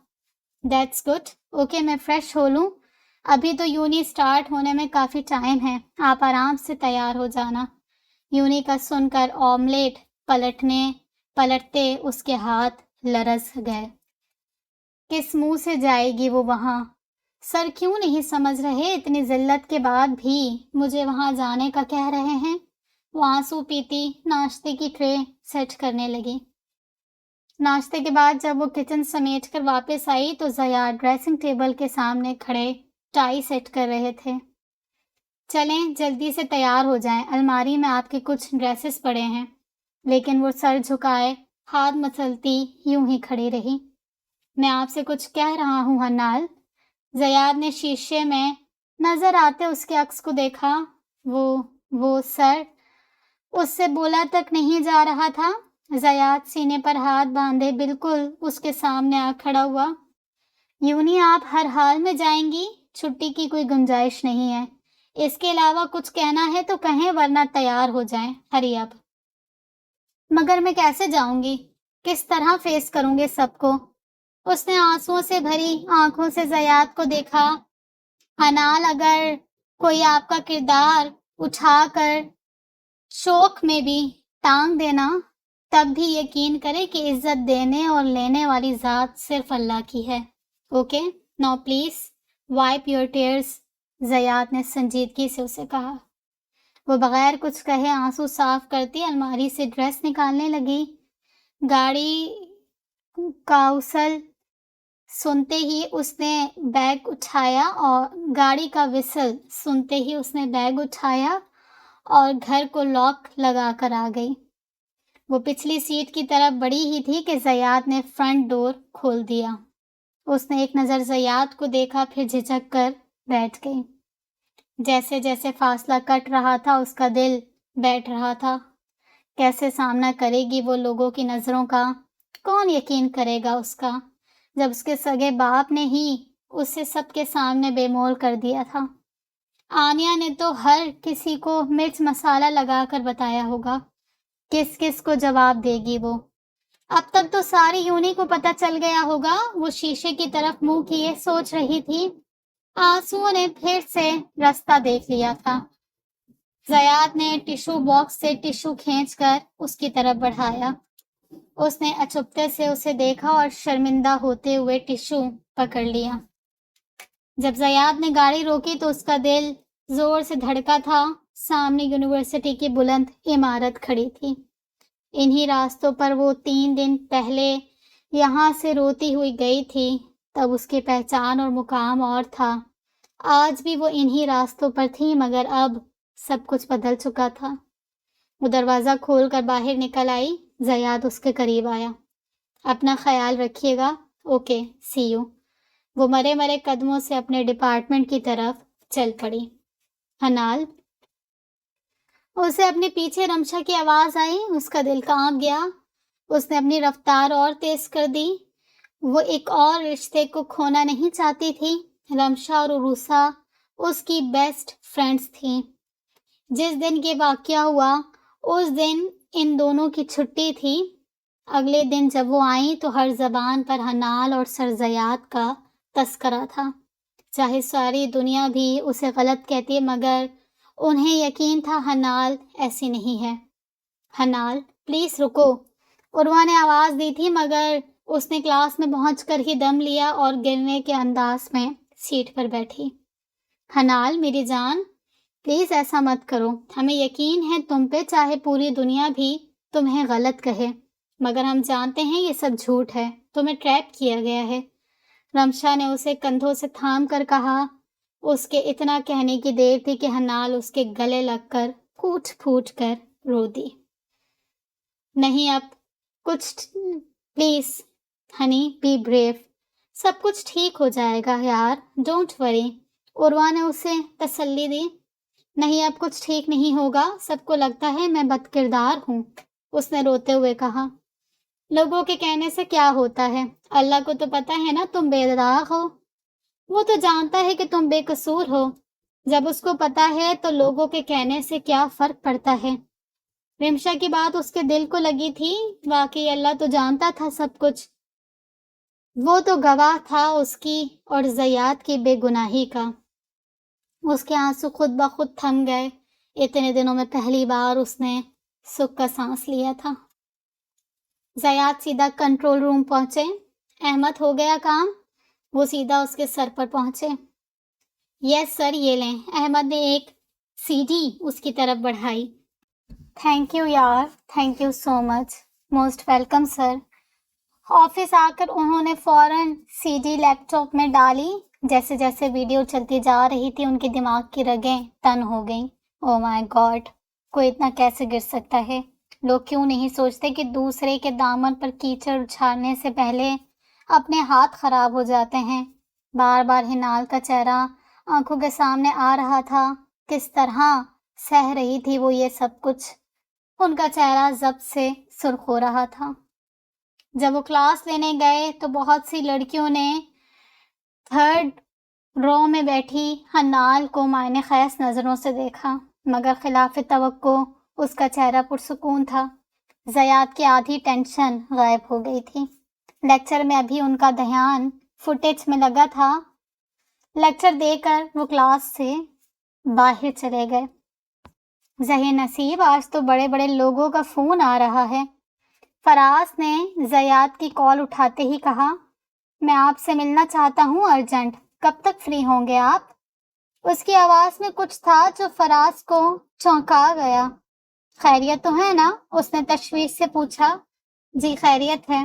دیٹس گڈ، اوکے، میں فریش ہو لوں۔ ابھی تو یونی سٹارٹ ہونے میں کافی ٹائم ہے، آپ آرام سے تیار ہو جانا۔ یونی کا سن کر آملیٹ پلٹتے اس کے ہاتھ لرز گئے۔ کس منہ سے جائے گی وہ وہاں؟ سر کیوں نہیں سمجھ رہے؟ اتنی ذلت کے بعد بھی مجھے وہاں جانے کا کہہ رہے ہیں؟ وہ آنسو پیتی ناشتے کی ٹرے سیٹ کرنے لگی۔ ناشتے کے بعد جب وہ کچن سمیٹ کر واپس آئی تو زیاد ڈریسنگ ٹیبل کے سامنے کھڑے ٹائی سیٹ کر رہے تھے۔ چلیں جلدی سے تیار ہو جائیں، الماری میں آپ کے کچھ ڈریسز پڑے ہیں۔ لیکن وہ سر جھکائے ہاتھ مسلتی یوں ہی کھڑی رہی۔ میں آپ سے کچھ کہہ رہا ہوں حنال۔ زیاد نے شیشے میں نظر آتے اس کے عکس کو دیکھا۔ وہ سر، اس سے بولا تک نہیں جا رہا تھا۔ زیاد سینے پر ہاتھ باندھے بالکل اس کے سامنے آ کھڑا ہوا۔ یونی آپ ہر حال میں جائیں گی، چھٹی کی کوئی گنجائش نہیں ہے۔ اس کے علاوہ کچھ کہنا ہے تو کہیں ورنہ تیار ہو جائیں، ہری اب۔ مگر میں کیسے جاؤں گی؟ کس طرح فیس کروں گے سب کو؟ اس نے آنسوؤں سے بھری آنکھوں سے زیاد کو دیکھا۔ حنال، اگر کوئی آپ کا کردار اٹھا کر شوق میں بھی ٹانگ دینا، تب بھی یقین کرے کہ عزت دینے اور لینے والی ذات صرف اللہ کی ہے۔ Okay, now please wipe your tears, زیاد نے سنجیدگی سے اسے کہا۔ وہ بغیر کچھ کہے آنسو صاف کرتی الماری سے ڈریس نکالنے لگی۔ گاڑی کا وصل سنتے ہی اس نے بیگ اٹھایا اور گھر کو لاک لگا کر آ گئی۔ وہ پچھلی سیٹ کی طرف بڑھی ہی تھی کہ زیاد نے فرنٹ ڈور کھول دیا۔ اس نے ایک نظر زیاد کو دیکھا، پھر جھجک کر بیٹھ گئی۔ جیسے جیسے فاصلہ کٹ رہا تھا اس کا دل بیٹھ رہا تھا۔ کیسے سامنا کرے گی وہ لوگوں کی نظروں کا؟ کون یقین کرے گا اس کا، جب اس کے سگے باپ نے ہی اسے سب کے سامنے بے مول کر دیا تھا؟ آنیا نے تو ہر کسی کو مرچ مسالہ لگا کر بتایا ہوگا، کس کس کو جواب دے گی وہ؟ اب تک تو ساری یونی کو پتہ چل گیا ہوگا۔ وہ شیشے کی طرف منہ کیے سوچ رہی تھی۔ آنسوؤں نے پھر سے رستہ دیکھ لیا تھا۔ زیاد نے ٹشو باکس سے ٹشو کھینچ کر اس کی طرف بڑھایا۔ اس نے اچھپتے سے اسے دیکھا اور شرمندہ ہوتے ہوئے ٹشو پکڑ لیا۔ جب زیاد نے گاڑی روکی تو اس کا دل زور سے دھڑکا تھا۔ سامنے یونیورسٹی کی بلند عمارت کھڑی تھی۔ انہی راستوں پر وہ 3 دن پہلے یہاں سے روتی ہوئی گئی تھی، تب اس کی پہچان اور مقام اور تھا۔ آج بھی وہ انہی راستوں پر تھی، مگر اب سب کچھ بدل چکا تھا۔ وہ دروازہ کھول کر باہر نکل آئی۔ زیاد اس کے قریب آیا۔ اپنا خیال رکھیے گا۔ Okay, C you. وہ مرے مرے قدموں سے اپنے ڈپارٹمنٹ کی طرف چل پڑی۔ حنال، اسے اپنے پیچھے رمشا کی آواز آئی۔ اس کا دل کانپ گیا۔ اس نے اپنی رفتار اور تیز کر دی۔ وہ ایک اور رشتے کو کھونا نہیں چاہتی تھی۔ رمشا اور عروسہ اس کی بیسٹ فرینڈز تھیں۔ جس دن یہ واقعہ ہوا اس دن ان دونوں کی چھٹی تھی۔ اگلے دن جب وہ آئیں تو ہر زبان پر حنال اور سر زیاد کا تذکرہ تھا۔ چاہے ساری دنیا بھی اسے غلط کہتی، مگر انہیں یقین تھا حنال ایسی نہیں ہے۔ حنال، پلیز رکو، عروہ نے آواز دی تھی، مگر اس نے کلاس میں پہنچ کر ہی دم لیا اور گرنے کے انداز میں سیٹ پر بیٹھی۔ حنال میری جان، پلیز ایسا مت کرو۔ ہمیں یقین ہے تم پہ، چاہے پوری دنیا بھی تمہیں غلط کہے، مگر ہم جانتے ہیں یہ سب جھوٹ ہے، تمہیں ٹریپ کیا گیا ہے۔ رمشا نے اسے کندھوں سے تھام کر کہا۔ اس کے اتنا کہنے کی دیر تھی کہ حنال اس کے گلے لگ کر پھوٹ پھوٹ کر رو دی۔ نہیں اب کچھ، پلیز ہنی، بی بریو، سب کچھ ٹھیک ہو جائے گا یار، ڈونٹ وری، عروہ نے اسے تسلی دی۔ نہیں اب کچھ ٹھیک نہیں ہوگا، سب کو لگتا ہے میں بد کردار ہوں، اس نے روتے ہوئے کہا۔ لوگوں کے کہنے سے کیا ہوتا ہے، اللہ کو تو پتہ ہے نا تم بے داغ ہو، وہ تو جانتا ہے کہ تم بے قصور ہو۔ جب اس کو پتہ ہے تو لوگوں کے کہنے سے کیا فرق پڑتا ہے؟ رمشا کی بات اس کے دل کو لگی تھی۔ واقعی اللہ تو جانتا تھا سب کچھ، وہ تو گواہ تھا اس کی اور زیاد کی بے گناہی کا۔ اس کے آنسو خود بخود تھم گئے۔ اتنے دنوں میں پہلی بار اس نے سکھ کا سانس لیا تھا۔ زیاد سیدھا کنٹرول روم پہنچے۔ احمد ہو گیا کام؟ وہ سیدھا اس کے سر پر پہنچے۔ یس سر، یہ لیں۔ احمد نے ایک سی ڈی اس کی طرف بڑھائی۔ تھینک یو یار، thank you so much, most welcome sir. Office آ کر انہوں نے فوراً سی ڈی لیپ ٹاپ میں ڈالی۔ جیسے جیسے ویڈیو چلتی جا رہی تھی ان کے دماغ کی رگیں تن ہو گئیں۔ او مائی گاڈ، کوئی اتنا کیسے گر سکتا ہے؟ لوگ کیوں نہیں سوچتے کہ دوسرے کے دامن پر کیچڑ اچھالنے سے پہلے اپنے ہاتھ خراب ہو جاتے ہیں؟ بار بار حنال کا چہرہ آنکھوں کے سامنے آ رہا تھا۔ کس طرح سہ رہی تھی وہ یہ سب کچھ۔ ان کا چہرہ ضبط سے سرخ ہو رہا تھا۔ جب وہ کلاس لینے گئے تو بہت سی لڑکیوں نے تھرڈ رو میں بیٹھی حنال کو معنی خیز نظروں سے دیکھا، مگر خلاف توقع اس کا چہرہ پرسکون تھا۔ زیاد کی آدھی ٹینشن غائب ہو گئی تھی۔ لیکچر میں ابھی ان کا دھیان فوٹیج میں لگا تھا۔ لیکچر دے کر وہ کلاس سے باہر چلے گئے۔ ذہین نصیب، آج تو بڑے بڑے لوگوں کا فون آ رہا ہے۔ فراز نے زیاد کی کال اٹھاتے ہی کہا، میں آپ سے ملنا چاہتا ہوں ارجنٹ، کب تک فری ہوں گے آپ؟ اس کی آواز میں کچھ تھا جو فراز کو چونکا گیا۔ خیریت تو ہے نا؟ اس نے تشویش سے پوچھا۔ جی خیریت ہے۔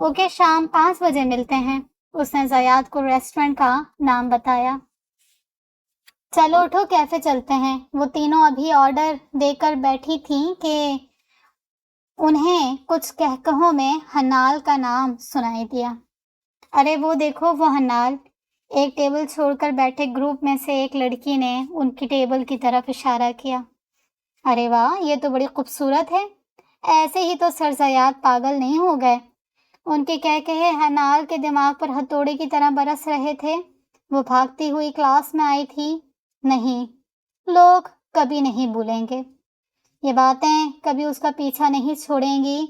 اوکے، شام 5 بجے ملتے ہیں۔ اس نے زیاد کو ریسٹورنٹ کا نام بتایا۔ چلو اٹھو، کیفے چلتے ہیں۔ وہ تینوں ابھی آرڈر دے کر بیٹھی تھیں کہ انہیں کچھ کہکہوں میں حنال کا نام سنائی دیا۔ ارے وہ دیکھو، وہ حنال! ایک ٹیبل چھوڑ کر بیٹھے گروپ میں سے ایک لڑکی نے ان کی ٹیبل کی طرف اشارہ کیا۔ ارے واہ، یہ تو بڑی خوبصورت ہے۔ ایسے ہی تو سر زیاد پاگل نہیں ہو گئے؟ ان کے کہکہے حنال کے دماغ پر ہتھوڑے کی طرح برس رہے تھے۔ وہ بھاگتی ہوئی کلاس میں آئی تھی۔ نہیں، لوگ کبھی نہیں بھولیں گے۔ یہ باتیں کبھی اس کا پیچھا نہیں چھوڑیں گی۔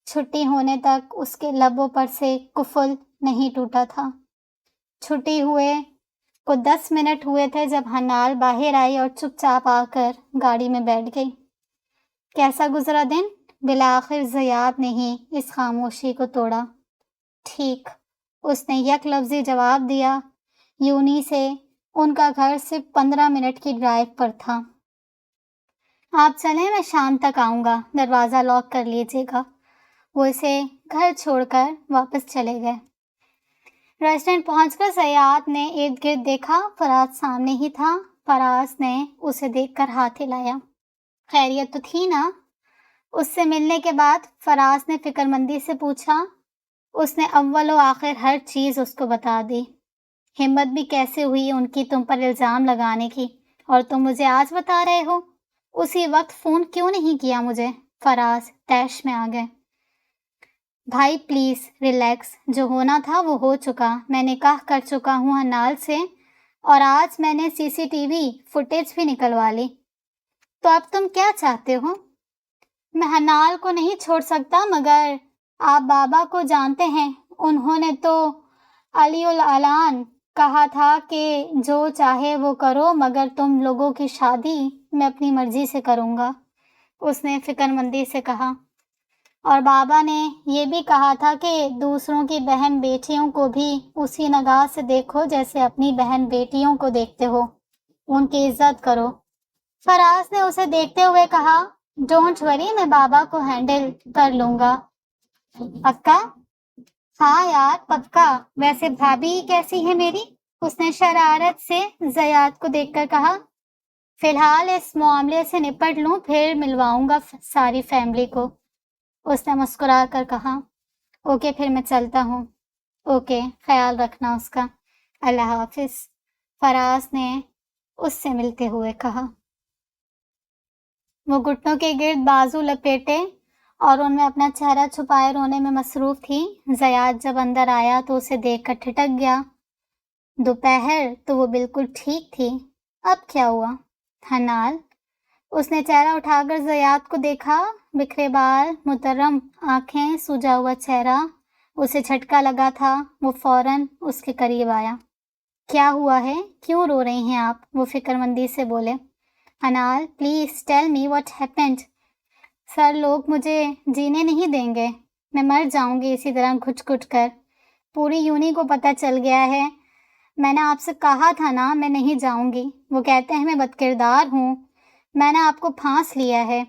چھٹی ہونے تک اس کے لبوں پر سے قفل نہیں ٹوٹا تھا۔ چھٹی ہوئے کو 10 منٹ ہوئے تھے جب حنال باہر آئی اور چپ چاپ آ کر گاڑی میں بیٹھ گئی۔ کیسا گزرا دن؟ بالآخر زیاد نے ہی اس خاموشی کو توڑا۔ ٹھیک، اس نے یک لفظی جواب دیا۔ یونی سے ان کا گھر صرف 15 منٹ کی ڈرائیو پر تھا۔ آپ چلیں، میں شام تک آؤں گا، دروازہ لاک کر لیجیے گا۔ وہ اسے گھر چھوڑ کر واپس چلے گئے۔ ریسٹورنٹ پہنچ کر زیاد نے ارد گرد دیکھا۔ فراز سامنے ہی تھا۔ فراز نے اسے دیکھ کر ہاتھ ہلایا۔ خیریت تو تھی نا؟ اس سے ملنے کے بعد فراز نے فکر مندی سے پوچھا۔ اس نے اول و آخر ہر چیز اس کو بتا دی۔ ہمت بھی کیسے ہوئی ان کی تم پر الزام لگانے کی، اور تم مجھے آج بتا رہے ہو؟ اسی وقت فون کیوں نہیں کیا مجھے؟ فراز طیش میں آ گئے۔ بھائی پلیز ریلیکس، جو ہونا تھا وہ ہو چکا۔ میں نکاح کر چکا ہوں حنال سے، اور آج میں نے CCTV فوٹیج بھی نکلوا لی۔ تو اب تم کیا چاہتے ہو؟ میں حنال کو نہیں چھوڑ سکتا، مگر آپ بابا کو جانتے ہیں، انہوں نے تو علی الاعلان کہا تھا کہ جو چاہے وہ کرو، مگر تم لوگوں کی شادی میں اپنی مرضی سے کروں گا۔ اس نے فکر مندی سے کہا۔ اور بابا نے یہ بھی کہا تھا کہ دوسروں کی بہن بیٹیوں کو بھی اسی نگاہ سے دیکھو جیسے اپنی بہن بیٹیوں کو دیکھتے ہو، ان کی عزت کرو۔ فراز نے اسے دیکھتے ہوئے کہا، ڈونٹ وری، میں بابا کو ہینڈل کر لوں گا۔ پکا؟ ہاں یار پکا۔ ویسے بھابھی کیسی ہے میری؟ اس نے شرارت سے زیاد کو دیکھ کر کہا۔ فی الحال اس معاملے سے نپٹ لوں، پھر ملواؤں گا ساری فیملی کو۔ اس نے مسکرا کر کہا۔ اوکے، پھر میں چلتا ہوں۔ اوکے، خیال رکھنا اس کا۔ اللہ حافظ، فراز نے اس سے ملتے ہوئے کہا۔ وہ گھٹنوں کے گرد بازو لپیٹے اور ان میں اپنا چہرہ چھپائے رونے میں مصروف تھی۔ زیاد جب اندر آیا تو اسے دیکھ کر ٹھٹک گیا۔ دوپہر تو وہ بالکل ٹھیک تھی، اب کیا ہوا؟ حنال؟ اس نے چہرہ اٹھا کر زیاد کو دیکھا۔ بکھرے بال، مترم آنکھیں، سوجا ہوا چہرہ۔ اسے جھٹکا لگا تھا۔ وہ فوراً اس کے قریب آیا۔ کیا ہوا ہے؟ کیوں رو رہی ہیں آپ؟ وہ فکر مندی سے بولے۔ حنال please tell me what happened. Sir, لوگ مجھے جینے نہیں دیں گے، میں مر جاؤں گی اسی طرح گھٹ گھٹ کر۔ پوری یونی کو پتہ چل گیا ہے۔ میں نے آپ سے کہا تھا نا میں نہیں جاؤں گی۔ وہ کہتے ہیں میں بد کردار ہوں، میں نے آپ کو پھانس لیا ہے۔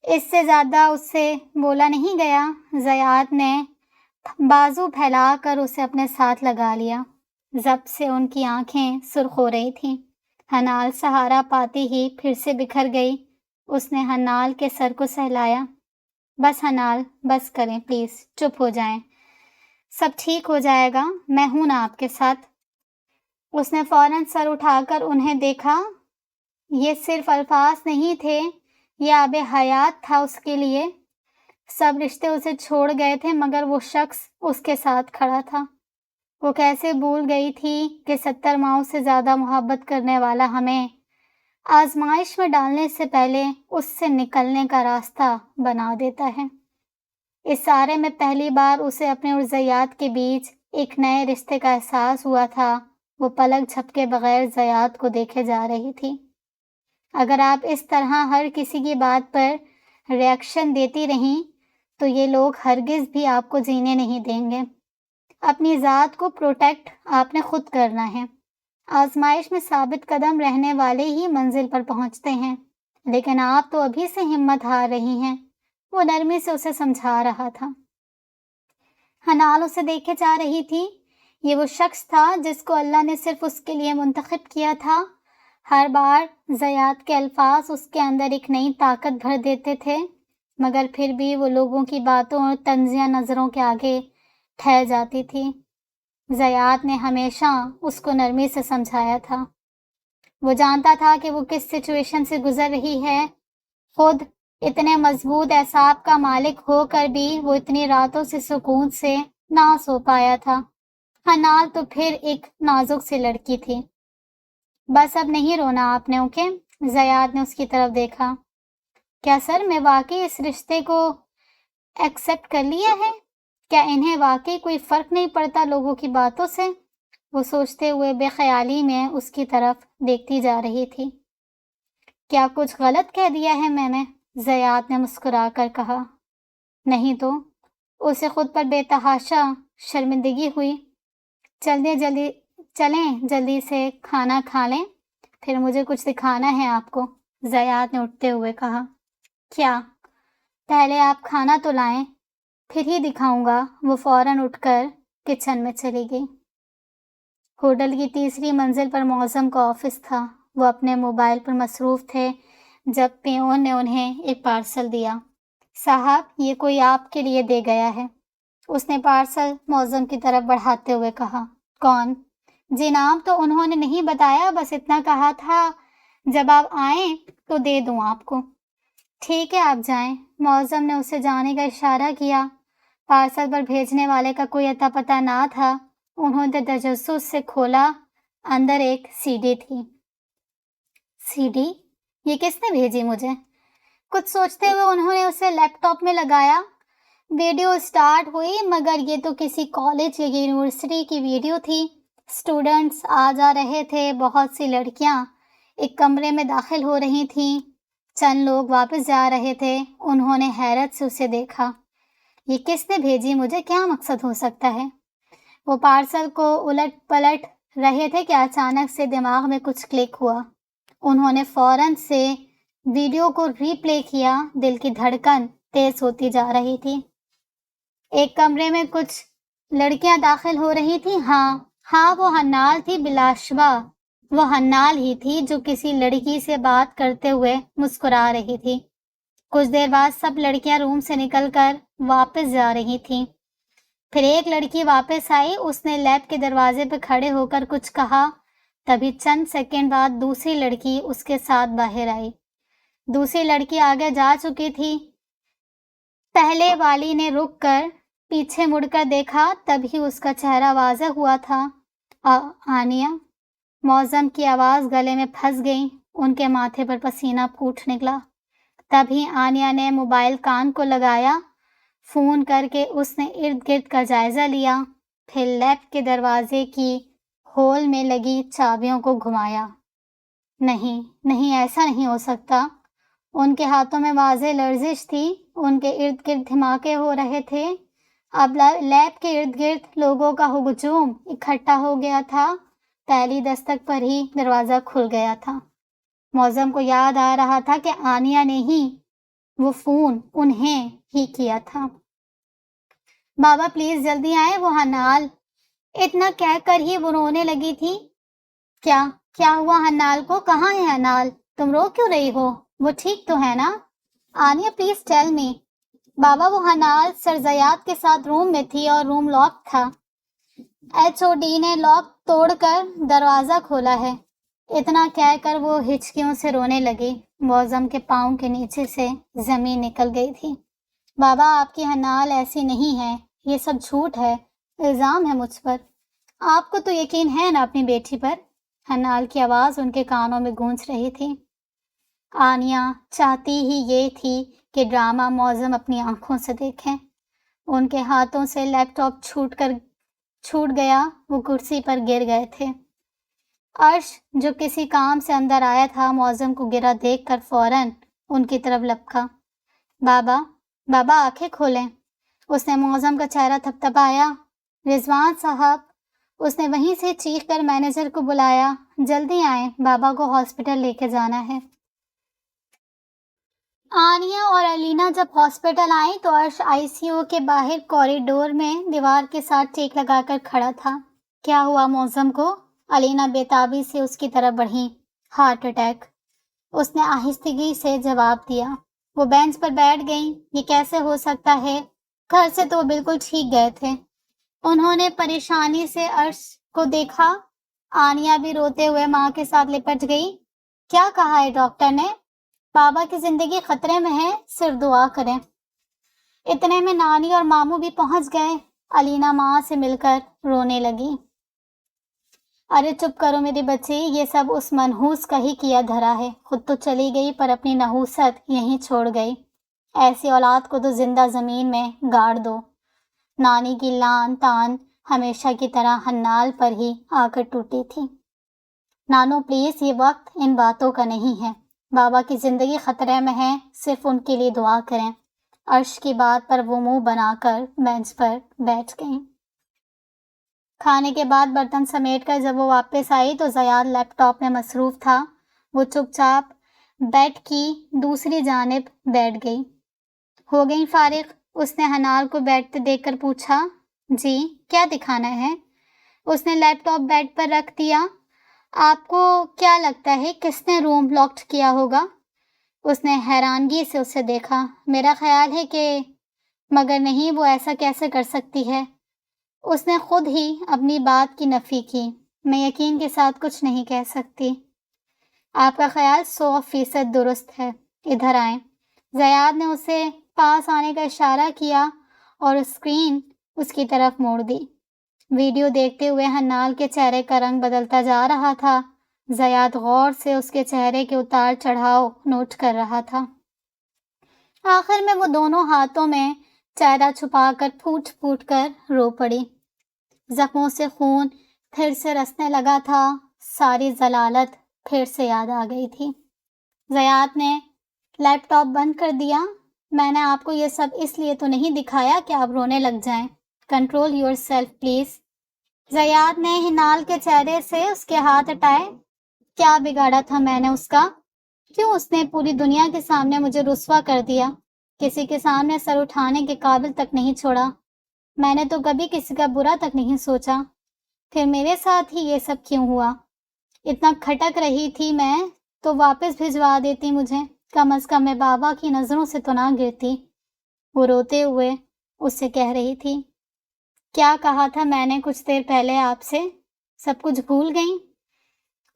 اس سے زیادہ اس سے بولا نہیں گیا۔ زیاد نے بازو پھیلا کر اسے اپنے ساتھ لگا لیا۔ ضبط سے ان کی آنکھیں سرخ ہو رہی تھیں۔ حنال سہارا پاتی ہی پھر سے بکھر گئی۔ اس نے حنال کے سر کو سہلایا۔ بس حنال، بس کریں پلیز، چپ ہو جائیں، سب ٹھیک ہو جائے گا، میں ہوں نا آپ کے ساتھ۔ اس نے فوراً سر اٹھا کر انہیں دیکھا۔ یہ صرف الفاظ نہیں تھے، یہ آب حیات تھا اس کے لیے۔ سب رشتے اسے چھوڑ گئے تھے، مگر وہ شخص اس کے ساتھ کھڑا تھا۔ وہ کیسے بھول گئی تھی کہ 70 ماؤں سے زیادہ محبت کرنے والا ہمیں آزمائش میں ڈالنے سے پہلے اس سے نکلنے کا راستہ بنا دیتا ہے۔ اس سارے میں پہلی بار اسے اپنے اور زیاد کے بیچ ایک نئے رشتے کا احساس ہوا تھا۔ وہ پلک جھپکے بغیر زیاد کو دیکھے جا رہی تھی۔ اگر آپ اس طرح ہر کسی کی بات پر ری ایکشن دیتی رہیں تو یہ لوگ ہرگز بھی آپ کو جینے نہیں دیں گے۔ اپنی ذات کو پروٹیکٹ آپ نے خود کرنا ہے۔ آزمائش میں ثابت قدم رہنے والے ہی منزل پر پہنچتے ہیں، لیکن آپ تو ابھی سے ہمت ہار رہی ہیں، وہ نرمی سے اسے سمجھا رہا تھا۔ حنال اسے دیکھے جا رہی تھی۔ یہ وہ شخص تھا جس کو اللہ نے صرف اس کے لیے منتخب کیا تھا۔ ہر بار زیاد کے الفاظ اس کے اندر ایک نئی طاقت بھر دیتے تھے، مگر پھر بھی وہ لوگوں کی باتوں اور طنزیہ نظروں کے آگے ٹھہر جاتی تھی۔ زیاد نے ہمیشہ اس کو نرمی سے سمجھایا تھا۔ وہ جانتا تھا کہ وہ کس سچویشن سے گزر رہی ہے۔ خود اتنے مضبوط اعصاب کا مالک ہو کر بھی وہ اتنی راتوں سے سکون سے نہ سو پایا تھا۔ حنال تو پھر ایک نازک سی لڑکی تھی۔ بس اب نہیں رونا آپ نے، اوکے؟ زیاد نے اس کی طرف دیکھا۔ کیا سر میں واقعی اس رشتے کو ایکسپٹ کر لیا ہے؟ کیا انہیں واقعی کوئی فرق نہیں پڑتا لوگوں کی باتوں سے؟ وہ سوچتے ہوئے بے خیالی میں اس کی طرف دیکھتی جا رہی تھی۔ کیا کچھ غلط کہہ دیا ہے میں نے؟ زیاد نے مسکرا کر کہا۔ نہیں تو۔ اسے خود پر بے تحاشا شرمندگی ہوئی۔ چلیں جلدی سے کھانا کھا لیں، پھر مجھے کچھ دکھانا ہے آپ کو، زیاد نے اٹھتے ہوئے کہا۔ کیا؟ پہلے آپ کھانا تو لائیں، پھر ہی دکھاؤں گا۔ وہ فوراً اٹھ کر کچن میں چلی گئی۔ ہوٹل کی تیسری منزل پر معظم کا آفس تھا۔ وہ اپنے موبائل پر مصروف تھے جب پیون نے انہیں ایک پارسل دیا۔ صاحب، یہ کوئی آپ کے لیے دے گیا ہے، اس نے پارسل معظم کی طرف بڑھاتے ہوئے کہا۔ کون؟ جی نام تو انہوں نے نہیں بتایا، بس اتنا کہا تھا جب آپ آئیں تو دے دوں آپ کو۔ ٹھیک ہے، آپ جائیں۔ معظم نے اسے جانے کا اشارہ کیا۔ پارسل پر بھیجنے والے کا کوئی اتا پتہ نہ تھا۔ انہوں نے تجسس سے کھولا، اندر ایک سی ڈی تھی۔ C D? یہ کس نے بھیجی مجھے؟ کچھ سوچتے ہوئے انہوں نے اسے لیپ ٹاپ میں لگایا۔ ویڈیو اسٹارٹ ہوئی، مگر یہ تو کسی کالج یا یونیورسٹی کی ویڈیو تھی۔ اسٹوڈنٹس آ جا رہے تھے، بہت سی لڑکیاں ایک کمرے میں داخل ہو رہی تھیں، چند لوگ واپس جا رہے تھے۔ انہوں نے حیرت سے اسے دیکھا۔ یہ کس نے بھیجی مجھے؟ کیا مقصد ہو سکتا ہے؟ وہ پارسل کو الٹ پلٹ رہے تھے کہ اچانک سے دماغ میں کچھ کلک ہوا۔ انہوں نے فوراً سے ویڈیو کو ری پلے کیا۔ دل کی دھڑکن تیز ہوتی جا رہی تھی۔ ایک کمرے میں کچھ لڑکیاں داخل ہو رہی تھیں۔ ہاں وہ حنال تھی، بلا شبہ وہ حنال ہی تھی جو کسی لڑکی سے بات کرتے ہوئے مسکرا رہی تھی۔ کچھ دیر بعد سب لڑکیاں روم سے نکل کر واپس جا رہی تھیں۔ پھر ایک لڑکی واپس آئی، اس نے لیب کے دروازے پہ کھڑے ہو کر کچھ کہا۔ تبھی چند سیکنڈ بعد دوسری لڑکی اس کے ساتھ باہر آئی۔ دوسری لڑکی آگے جا چکی تھی۔ پہلے والی نے رک کر پیچھے مڑ کر دیکھا، تبھی اس کا چہرہ واضح ہوا تھا۔ آنیہ؟ معظم کی آواز گلے میں پھنس گئی۔ ان کے ماتھے پر پسینہ پھوٹ نکلا۔ تبھی آنیہ نے موبائل کان کو لگایا۔ فون کر کے اس نے ارد گرد کا جائزہ لیا، پھر لیب کے دروازے کی ہول میں لگی چابیوں کو گھمایا۔ نہیں، ایسا نہیں ہو سکتا۔ ان کے ہاتھوں میں واضح لرزش تھی، ان کے ارد گرد دھماکے ہو رہے تھے۔ اب لیب کے ارد گرد لوگوں کا ہجوم اکٹھا ہو گیا تھا۔ پہلی دستک پر ہی دروازہ کھل گیا تھا۔ معظم کو یاد آ رہا تھا کہ آنیہ نے ہی وہ فون انہیں ہی کیا تھا۔ بابا پلیز جلدی آئیں، وہ حنال، اتنا کہہ کر ہی وہ رونے لگی تھی۔ کیا ہوا حنال کو؟ کہاں ہے حنال؟ تم رو کیوں رہی ہو؟ وہ ٹھیک تو ہے نا؟ آنیہ پلیز ٹیل می۔ بابا وہ حنال سر زیاد کے ساتھ روم میں تھی اور روم لاک تھا۔ HOD نے لاک توڑ کر دروازہ کھولا ہے۔ اتنا کہہ کر وہ ہچکیوں سے رونے لگی۔ معظم کے پاؤں کے نیچے سے زمین نکل گئی تھی۔ بابا آپ کی حنال ایسی نہیں ہے، یہ سب جھوٹ ہے، الزام ہے مجھ پر۔ آپ کو تو یقین ہے نا اپنی بیٹی پر؟ حنال کی آواز ان کے کانوں میں گونج رہی تھی۔ آنیا چاہتی ہی یہ تھی کہ ڈرامہ معظم اپنی آنکھوں سے دیکھیں۔ ان کے ہاتھوں سے لیپ ٹاپ چھوٹ گیا، وہ کرسی پر گر گئے تھے۔ عرش جو کسی کام سے اندر آیا تھا، معظم کو گرا دیکھ کر فوراً ان کی طرف لپکا۔ بابا بابا آنکھیں کھولیں۔ اس نے معظم کا چہرہ تھپتھپایا۔ رضوان صاحب، اس نے وہیں سے چیخ کر مینیجر کو بلایا، جلدی آئیں، بابا کو ہاسپٹل لے کے جانا ہے۔ آنیا اور علینا جب ہاسپٹل آئیں تو عرش آئی سی یو کے باہر کوریڈور میں دیوار کے ساتھ ٹیک لگا کر کھڑا تھا۔ کیا ہوا معظم کو؟ علینا بےتابی سے اس کی طرف بڑھی۔ ہارٹ اٹیک، اس نے آہستگی سے جواب دیا۔ وہ بینچ پر بیٹھ گئیں۔ یہ کیسے ہو سکتا ہے؟ گھر سے تو وہ بالکل ٹھیک گئے تھے۔ انہوں نے پریشانی سے عرش کو دیکھا۔ آنیا بھی روتے ہوئے ماں کے ساتھ لپٹ گئی۔ کیا کہا ہے ڈاکٹر نے؟ بابا کی زندگی خطرے میں ہے، صرف دعا کریں۔ اتنے میں نانی اور ماموں بھی پہنچ گئے۔ علینا ماں سے مل کر رونے لگی۔ ارے چپ کرو میری بچی، یہ سب اس منحوس کا ہی کیا دھرا ہے۔ خود تو چلی گئی پر اپنی نحوست یہیں چھوڑ گئی۔ ایسی اولاد کو تو زندہ زمین میں گاڑ دو۔ نانی کی لان تان ہمیشہ کی طرح حنال پر ہی آ کر ٹوٹی تھی۔ نانو پلیز، یہ وقت ان باتوں کا نہیں ہے۔ بابا کی زندگی خطرے میں ہے، صرف ان کے لیے دعا کریں۔ عرش کی بات پر وہ منہ بنا کر بینچ پر بیٹھ گئیں۔ کھانے کے بعد برتن سمیٹ کر جب وہ واپس آئی تو زیاد لیپ ٹاپ میں مصروف تھا۔ وہ چپ چاپ بیڈ کی دوسری جانب بیٹھ گئی۔ ہو گئی فارغ؟ اس نے حنال کو بیٹھتے دیکھ کر پوچھا۔ جی، کیا دکھانا ہے؟ اس نے لیپ ٹاپ بیڈ پر رکھ دیا۔ آپ کو کیا لگتا ہے کس نے روم لاکڈ کیا ہوگا؟ اس نے حیرانگی سے اسے دیکھا۔ میرا خیال ہے کہ مگر نہیں، وہ ایسا کیسے کر سکتی ہے؟ اس نے خود ہی اپنی بات کی نفی کی۔ میں یقین کے ساتھ کچھ نہیں کہہ سکتی۔ آپ کا خیال 100% درست ہے۔ ادھر آئیں۔ زیاد نے اسے پاس آنے کا اشارہ کیا اور اسکرین اس کی طرف موڑ دی۔ ویڈیو دیکھتے ہوئے حنال کے چہرے کا رنگ بدلتا جا رہا تھا۔ زیاد غور سے اس کے چہرے کے اتار چڑھاؤ نوٹ کر رہا تھا۔ آخر میں وہ دونوں ہاتھوں میں چہرہ چھپا کر پھوٹ پھوٹ کر رو پڑی۔ زخموں سے خون پھر سے رسنے لگا تھا۔ ساری ضلالت پھر سے یاد آ گئی تھی۔ زیاد نے لیپ ٹاپ بند کر دیا۔ میں نے آپ کو یہ سب اس لیے تو نہیں دکھایا کہ آپ رونے لگ جائیں۔ Control your self please. زیاد نے حنال کے چہرے سے اس کے ہاتھ ہٹائے۔ کیا بگاڑا تھا میں نے اس کا؟ کیوں اس نے پوری دنیا کے سامنے مجھے رسوا کر دیا؟ کسی کے سامنے سر اٹھانے کے قابل تک نہیں چھوڑا۔ میں نے تو کبھی کسی کا برا تک نہیں سوچا۔ پھر میرے ساتھ ہی یہ سب کیوں ہوا؟ اتنا کھٹک رہی تھی میں تو واپس بھجوا دیتی مجھے، کم از کم میں بابا کی نظروں سے تو نہ گرتی۔ وہ روتے ہوئے اس سے کہہ رہی تھی۔ کیا کہا تھا میں نے کچھ دیر پہلے آپ سے؟ سب کچھ بھول گئیں؟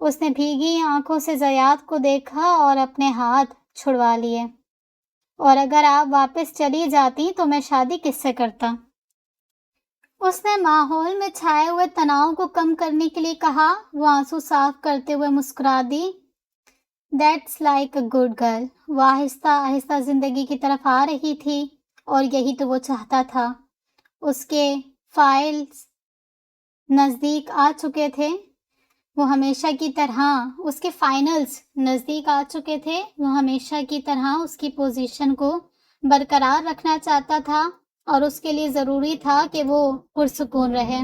اس نے بھیگی آنکھوں سے زیاد کو دیکھا اور اپنے ہاتھ چھڑوا لیے۔ اور اگر آپ واپس چلی جاتی تو میں شادی کس سے کرتا؟ اس نے ماحول میں چھائے ہوئے تناؤ کو کم کرنے کے لیے کہا۔ وہ آنسو صاف کرتے ہوئے مسکرا دی۔ That's like a good girl. وہ آہستہ آہستہ زندگی کی طرف آ رہی تھی اور یہی تو وہ چاہتا تھا۔ اس کے فائلز نزدیک آ چکے تھے۔ وہ ہمیشہ کی طرح اس کے فائنلز نزدیک آ چکے تھے۔ وہ ہمیشہ کی طرح اس کی پوزیشن کو برقرار رکھنا چاہتا تھا اور اس کے لیے ضروری تھا کہ وہ پرسکون رہے۔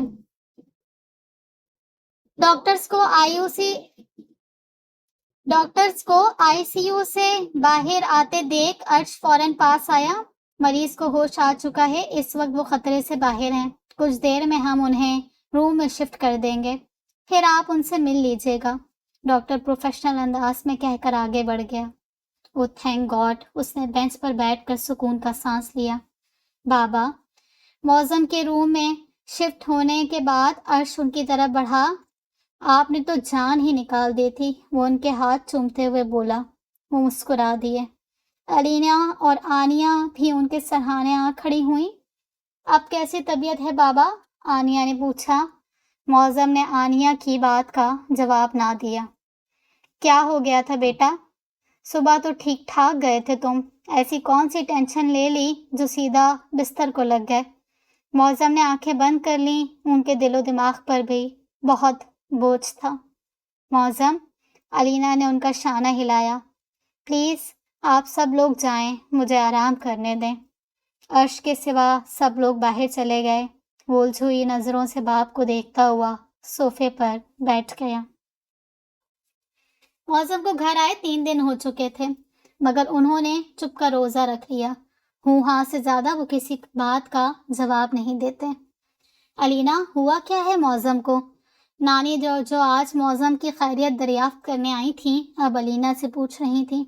ڈاکٹرز کو آئی سی یو سے باہر آتے دیکھ عرش فوراً پاس آیا۔ مریض کو ہوش آ چکا ہے، اس وقت وہ خطرے سے باہر ہیں۔ کچھ دیر میں ہم انہیں روم میں شفٹ کر دیں گے، پھر آپ ان سے مل لیجیے گا، ڈاکٹر پروفیشنل انداز میں کہہ کر آگے بڑھ گیا۔ او تھینک گاڈ، اس نے بینچ پر بیٹھ کر سکون کا سانس لیا۔ بابا، معظم کے روم میں شفٹ ہونے کے بعد عرش ان کی طرف بڑھا۔ آپ نے تو جان ہی نکال دی تھی، وہ ان کے ہاتھ چومتے ہوئے بولا۔ وہ مسکرا دیے۔ علینا اور آنیا بھی ان کے سرہانے آ کھڑی ہوئیں۔ اب کیسی طبیعت ہے بابا؟ آنیا نے پوچھا۔ معظم نے آنیہ کی بات کا جواب نہ دیا۔ کیا ہو گیا تھا بیٹا؟ صبح تو ٹھیک ٹھاک گئے تھے تم، ایسی کون سی ٹینشن لے لی جو سیدھا بستر کو لگ گئے؟ معظم نے آنکھیں بند کر لیں، ان کے دل و دماغ پر بھی بہت بوجھ تھا۔ معظم، علینا نے ان کا شانہ ہلایا، پلیز آپ سب لوگ جائیں، مجھے آرام کرنے دیں۔ عرش کے سوا سب لوگ باہر چلے گئے۔ وہ الجھی ہوئی نظروں سے باپ کو دیکھتا ہوا صوفے پر بیٹھ گیا۔ معظم کو گھر آئے 3 دن ہو چکے تھے، مگر انہوں نے چپ کا روزہ رکھ لیا۔ ہوں ہاں سے زیادہ وہ کسی بات کا جواب نہیں دیتے۔ علینا، ہوا کیا ہے معظم کو؟ نانی جو آج معظم کی خیریت دریافت کرنے آئی تھیں، اب علینا سے پوچھ رہی تھیں۔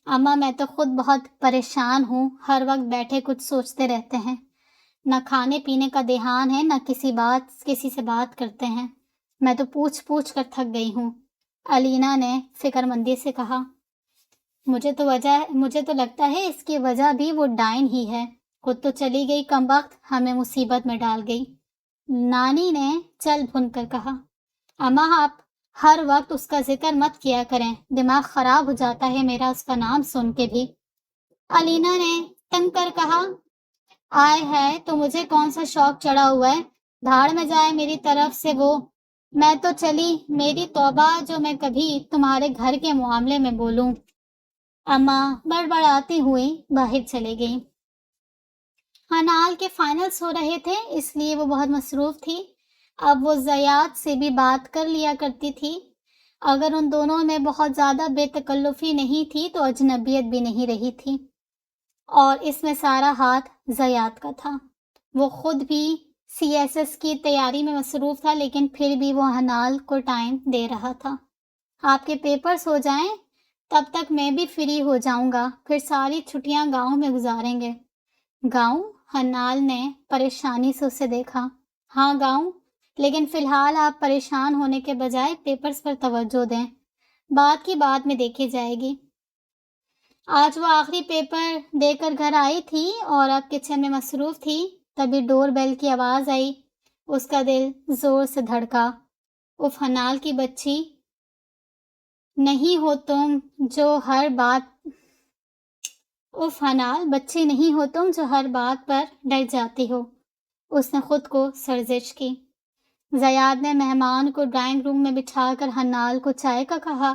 اماں، میں تو خود بہت پریشان ہوں، ہر وقت بیٹھے کچھ سوچتے رہتے ہیں، نہ کھانے پینے کا دھیان ہے، نہ کسی سے بات کرتے ہیں، میں تو پوچھ پوچھ کر تھک گئی ہوں، علینا نے فکر مندی سے کہا۔ مجھے تو لگتا ہے اس کی وجہ بھی وہ ڈائن ہی ہے، خود تو چلی گئی کمبخت، ہمیں مصیبت میں ڈال گئی، نانی نے چل بھن کر کہا۔ اماں، آپ ہر وقت اس کا ذکر مت کیا کریں، دماغ خراب ہو جاتا ہے میرا اس کا نام سن کے بھی، علینا نے تنگ کر کہا۔ آئے ہے تو مجھے کون سا شوق چڑھا ہوا ہے، دھاڑ میں جائے میری طرف سے وہ، میں تو چلی، میری توبہ جو میں کبھی تمہارے گھر کے معاملے میں بولوں۔ اماں بڑبڑاتی ہوئی باہر چلی گئی۔ حنال کے فائنلز ہو رہے تھے، اس لیے وہ بہت مصروف تھی۔ اب وہ زیاد سے بھی بات کر لیا کرتی تھی، اگر ان دونوں میں بہت زیادہ بے تکلفی نہیں تھی تو اجنبیت بھی نہیں رہی تھی، اور اس میں سارا ہاتھ زیاد کا تھا۔ وہ خود بھی CSS کی تیاری میں مصروف تھا، لیکن پھر بھی وہ حنال کو ٹائم دے رہا تھا۔ آپ کے پیپرز ہو جائیں تب تک میں بھی فری ہو جاؤں گا، پھر ساری چھٹیاں گاؤں میں گزاریں گے۔ گاؤں؟ حنال نے پریشانی سے اسے دیکھا۔ ہاں گاؤں، لیکن فی الحال آپ پریشان ہونے کے بجائے پیپرز پر توجہ دیں، بات کی بعد میں دیکھی جائے گی۔ آج وہ آخری پیپر دے کر گھر آئی تھی اور اب کچن میں مصروف تھی، تبھی ڈور بیل کی آواز آئی۔ اس کا دل زور سے دھڑکا۔ اف حنال کی بچی نہیں ہو تم جو ہر بات اف حنال بچی نہیں ہو تم جو ہر بات پر ڈر جاتی ہو، اس نے خود کو سرزش کی۔ زیاد نے مہمان کو ڈرائنگ روم میں بٹھا کر حنال کو چائے کا کہا۔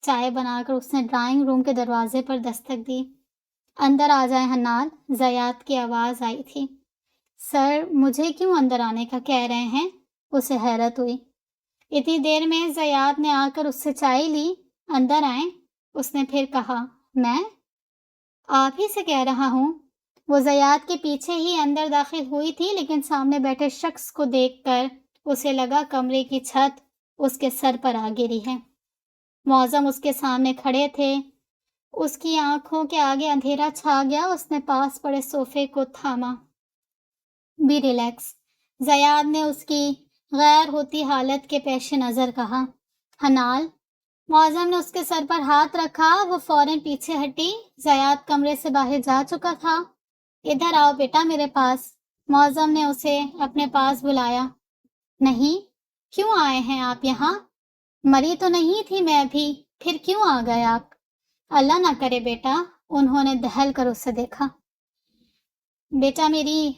چائے بنا کر اس نے ڈرائنگ روم کے دروازے پر دستک دی۔ اندر آ جائیں حنال، زیاد کی آواز آئی تھی۔ سر، مجھے کیوں اندر آنے کا کہہ رہے ہیں؟ اسے حیرت ہوئی۔ اتنی دیر میں زیاد نے آ کر اس سے چائے لی۔ اندر آئیں، اس نے پھر کہا۔ میں آپ ہی سے کہہ رہا ہوں۔ وہ زیاد کے پیچھے ہی اندر داخل ہوئی تھی، لیکن سامنے بیٹھے شخص کو دیکھ کر اسے لگا کمرے کی چھت اس کے سر پر آ گری ہے۔ معظم اس کے سامنے کھڑے تھے، اس کی آنکھوں کے آگے اندھیرا چھا گیا۔ اس نے پاس پڑے صوفے کو تھاما۔ بی ریلیکس، زیاد نے اس کی غیر ہوتی حالت کے پیش نظر کہا۔ حنال، معظم نے اس کے سر پر ہاتھ رکھا، وہ فوراً پیچھے ہٹی۔ زیاد کمرے سے باہر جا چکا تھا۔ ادھر آؤ بیٹا میرے پاس، معظم نے اسے اپنے پاس بلایا۔ نہیں، کیوں آئے ہیں آپ یہاں؟ مری تو نہیں تھی میں بھی، پھر کیوں آ گئے آپ؟ اللہ نہ کرے بیٹا، انہوں نے دہل کر اسے دیکھا۔ بیٹا، میری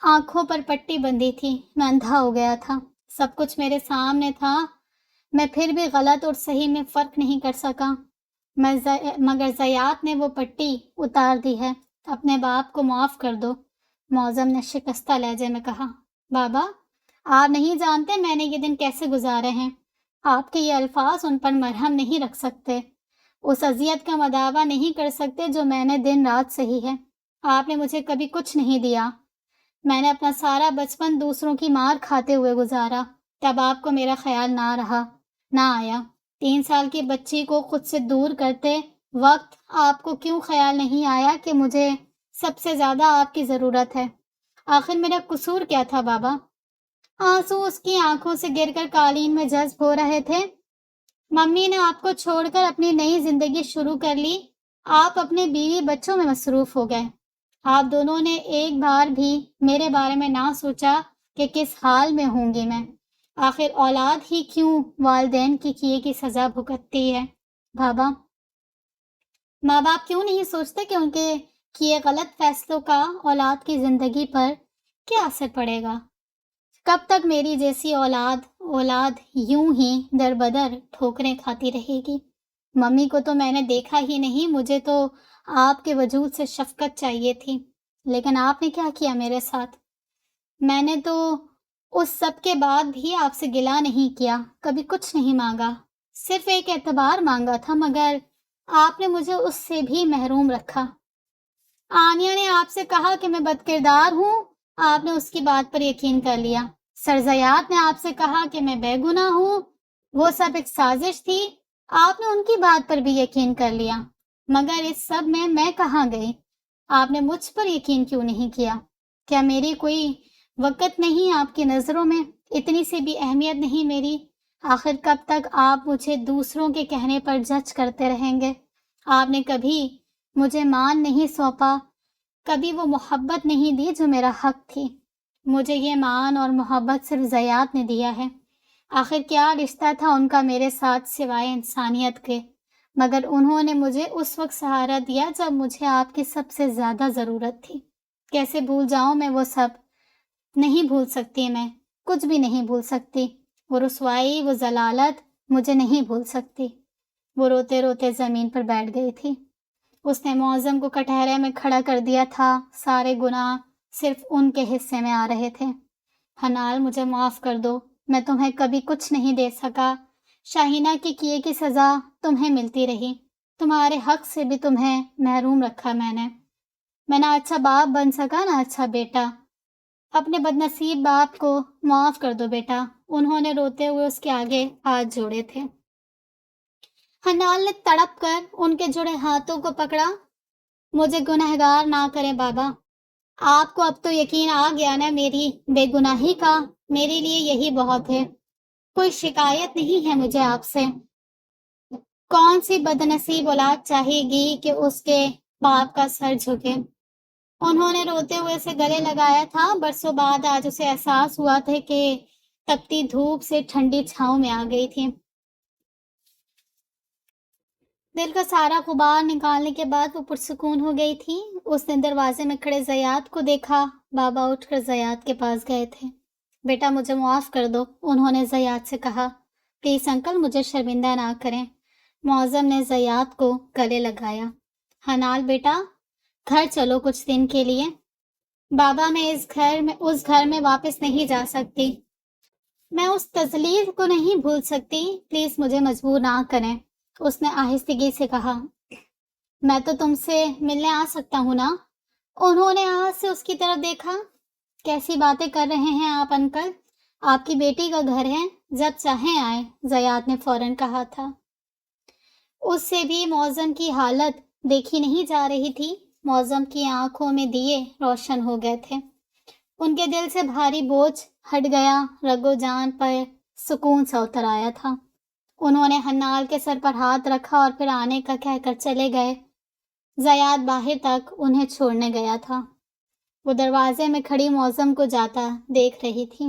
آنکھوں پر پٹی بندھی تھی، میں اندھا ہو گیا تھا، سب کچھ میرے سامنے تھا، میں پھر بھی غلط اور صحیح میں فرق نہیں کر سکا، مگر زیاد نے وہ پٹی اتار دی ہے، اپنے باپ کو معاف کر دو، معظم نے شکستہ لہجے میں کہا۔ بابا، آپ نہیں جانتے میں نے یہ دن کیسے گزارے ہیں، آپ کے یہ الفاظ ان پر مرہم نہیں رکھ سکتے، اس اذیت کا مداوع نہیں کر سکتے جو میں نے دن رات سہی ہے۔ آپ نے مجھے کبھی کچھ نہیں دیا، میں نے اپنا سارا بچپن دوسروں کی مار کھاتے ہوئے گزارا، تب آپ کو میرا خیال نہ آیا۔ 3 سال کی بچی کو خود سے دور کرتے وقت آپ کو کیوں خیال نہیں آیا کہ مجھے سب سے زیادہ آپ کی ضرورت ہے؟ آخر میرا قصور کیا تھا بابا؟ آنسو اس کی آنکھوں سے گر کر قالین میں جذب ہو رہے تھے۔ ممی نے آپ کو چھوڑ کر اپنی نئی زندگی شروع کر لی، آپ اپنے بیوی بچوں میں مصروف ہو گئے، آپ دونوں نے ایک بار بھی میرے بارے میں نہ سوچا کہ کس حال میں ہوں گی میں۔ آخر اولاد ہی کیوں والدین کی کیے کی سزا بھگتتی ہے؟ بابا، ماں باپ کیوں نہیں سوچتے کہ ان کے کیے غلط فیصلوں کا اولاد کی زندگی پر کیا اثر پڑے گا؟ کب تک میری جیسی اولاد یوں ہی در بدر ٹھوکریں کھاتی رہے گی؟ ممی کو تو میں نے دیکھا ہی نہیں، مجھے تو آپ کے وجود سے شفقت چاہیے تھی، لیکن آپ نے کیا کیا میرے ساتھ؟ میں نے تو اس سب کے بعد بھی آپ سے گلہ نہیں کیا، کبھی کچھ نہیں مانگا، صرف ایک اعتبار مانگا تھا، مگر آپ نے مجھے اس سے بھی محروم رکھا۔ آنیا نے آپ سے کہا کہ میں بد کردار ہوں، آپ نے اس کی بات پر یقین کر لیا۔ سر زیاد نے آپ سے کہا کہ میں بے گناہ ہوں، وہ سب ایک سازش تھی، آپ نے ان کی بات پر بھی یقین کر لیا، مگر اس سب میں کہاں گئی؟ آپ نے مجھ پر یقین کیوں نہیں کیا؟ کیا میری کوئی وقت نہیں آپ کی نظروں میں؟ اتنی سی بھی اہمیت نہیں میری؟ آخر کب تک آپ مجھے دوسروں کے کہنے پر جج کرتے رہیں گے؟ آپ نے کبھی مجھے مان نہیں سونپا، کبھی وہ محبت نہیں دی جو میرا حق تھی۔ مجھے یہ مان اور محبت صرف زیاد نے دیا ہے۔ آخر کیا رشتہ تھا ان کا میرے ساتھ سوائے انسانیت کے؟ مگر انہوں نے مجھے اس وقت سہارا دیا جب مجھے آپ کی سب سے زیادہ ضرورت تھی۔ کیسے بھول جاؤں میں وہ سب؟ نہیں بھول سکتی، میں کچھ بھی نہیں بھول سکتی۔ وہ رسوائی، وہ ضلالت مجھے نہیں بھول سکتی۔ وہ روتے روتے زمین پر بیٹھ گئی تھی۔ اس نے معظم کو کٹہرے میں کھڑا کر دیا تھا، سارے گناہ صرف ان کے حصے میں آ رہے تھے۔ حنال، مجھے معاف کر دو، میں تمہیں کبھی کچھ نہیں دے سکا۔ شاہینہ کے کیے کی سزا تمہیں ملتی رہی، تمہارے حق سے بھی تمہیں محروم رکھا میں نے۔ میں نہ اچھا باپ بن سکا نہ اچھا بیٹا۔ اپنے بدنصیب باپ کو معاف کر دو بیٹا۔ انہوں نے روتے ہوئے اس کے آگے ہاتھ جوڑے تھے۔ حنال نے تڑپ کر ان کے جڑے ہاتھوں کو پکڑا۔ مجھے گنہگار نہ کریں بابا، آپ کو اب تو یقین آ گیا نا میری بے گناہی کا، میرے لیے یہی بہت ہے۔ کوئی شکایت نہیں ہے مجھے آپ سے۔ کون سی بدنصیب اولاد چاہے گی کہ اس کے باپ کا سر جھکے؟ انہوں نے روتے ہوئے اسے گلے لگایا تھا۔ برسوں بعد آج اسے احساس ہوا تھا کہ تپتی دھوپ سے ٹھنڈی چھاؤں میں آ گئی تھی۔ دل کا سارا غبار نکالنے کے بعد وہ پرسکون ہو گئی تھی۔ اس نے دروازے میں کھڑے زیاد کو دیکھا۔ بابا اٹھ کر زیاد کے پاس گئے تھے۔ بیٹا مجھے معاف کر دو، انہوں نے زیاد سے کہا۔ پلیز انکل، مجھے شرمندہ نہ کریں۔ معظم نے زیاد کو گلے لگایا۔ حنال بیٹا، گھر چلو کچھ دن کے لیے۔ بابا میں اس گھر میں واپس نہیں جا سکتی، میں اس تذلیل کو نہیں بھول سکتی، پلیز مجھے مجبور نہ کریں۔ اس نے آہستگی سے کہا۔ میں تو تم سے ملنے آ سکتا ہوں نا؟ انہوں نے آہت سے اس کی طرف دیکھا۔ کیسی باتیں کر رہے ہیں آپ انکل، آپ کی بیٹی کا گھر ہے، جب چاہیں آئیں، زیاد نے فوراً کہا تھا۔ اس سے بھی معظم کی حالت دیکھی نہیں جا رہی تھی۔ معظم کی آنکھوں میں دیے روشن ہو گئے تھے، ان کے دل سے بھاری بوجھ ہٹ گیا، رگ و جان پر سکون سا اتر آیا تھا۔ انہوں نے حنال کے سر پر ہاتھ رکھا اور پھر آنے کا کہہ کر چلے گئے۔ زیاد باہر تک انہیں چھوڑنے گیا تھا۔ وہ دروازے میں کھڑی معظم کو جاتا دیکھ رہی تھی۔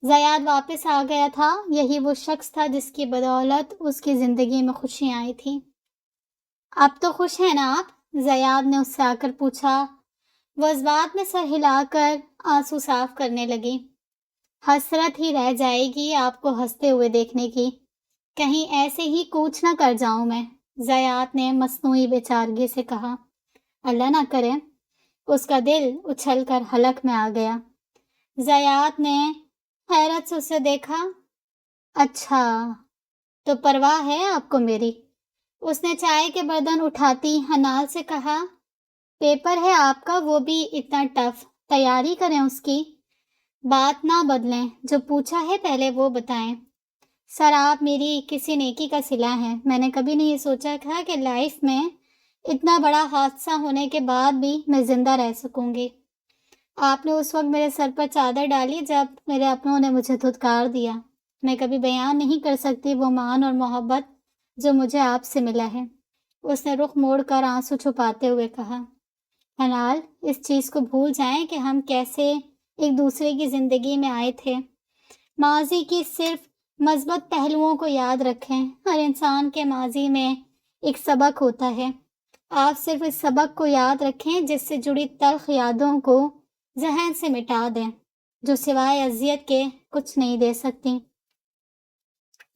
زیاد واپس آ گیا تھا، یہی وہ شخص تھا جس کی بدولت اس کی زندگی میں خوشی آئی تھی۔ اب تو خوش ہیں نا آپ؟ زیاد نے اس سے آ کر پوچھا۔ وہ اس بات میں سر ہلا کر آنسو صاف کرنے لگی۔ حسرت ہی رہ جائے گی آپ کو ہنستے ہوئے دیکھنے کی، کہیں ایسے ہی کوچ نہ کر جاؤں میں، زیاد نے مصنوعی بے چارگی سے کہا۔ اللہ نہ کرے۔ اس کا دل اچھل کر حلق میں آ گیا۔ زیاد نے حیرت سے اسے دیکھا۔ اچھا، تو پرواہ ہے آپ کو میری؟ اس نے چائے کے برتن اٹھاتی حنال سے کہا۔ پیپر ہے آپ کا، وہ بھی اتنا ٹف، تیاری کریں اس کی۔ بات نہ بدلیں، جو پوچھا ہے پہلے وہ بتائیں۔ سر، آپ میری کسی نیکی کا صلہ ہیں، میں نے کبھی نہیں سوچا تھا کہ لائف میں اتنا بڑا حادثہ ہونے کے بعد بھی میں زندہ رہ سکوں گی۔ آپ نے اس وقت میرے سر پر چادر ڈالی جب میرے اپنوں نے مجھے دھتکار دیا۔ میں کبھی بیان نہیں کر سکتی وہ مان اور محبت جو مجھے آپ سے ملا ہے۔ اس نے رخ موڑ کر آنسو چھپاتے ہوئے کہا۔ حنال، اس چیز کو بھول جائیں کہ ہم کیسے ایک دوسرے کی زندگی میں آئے تھے۔ ماضی کی صرف مثبت پہلوؤں کو یاد رکھیں. ہر انسان کے ماضی میں ایک سبق ہوتا ہے. آپ صرف اس سبق کو یاد رکھیں جس سے جڑی تلخ یادوں کو ذہن سے مٹا دیں، جو سوائے اذیت کے کچھ نہیں دے سکتی.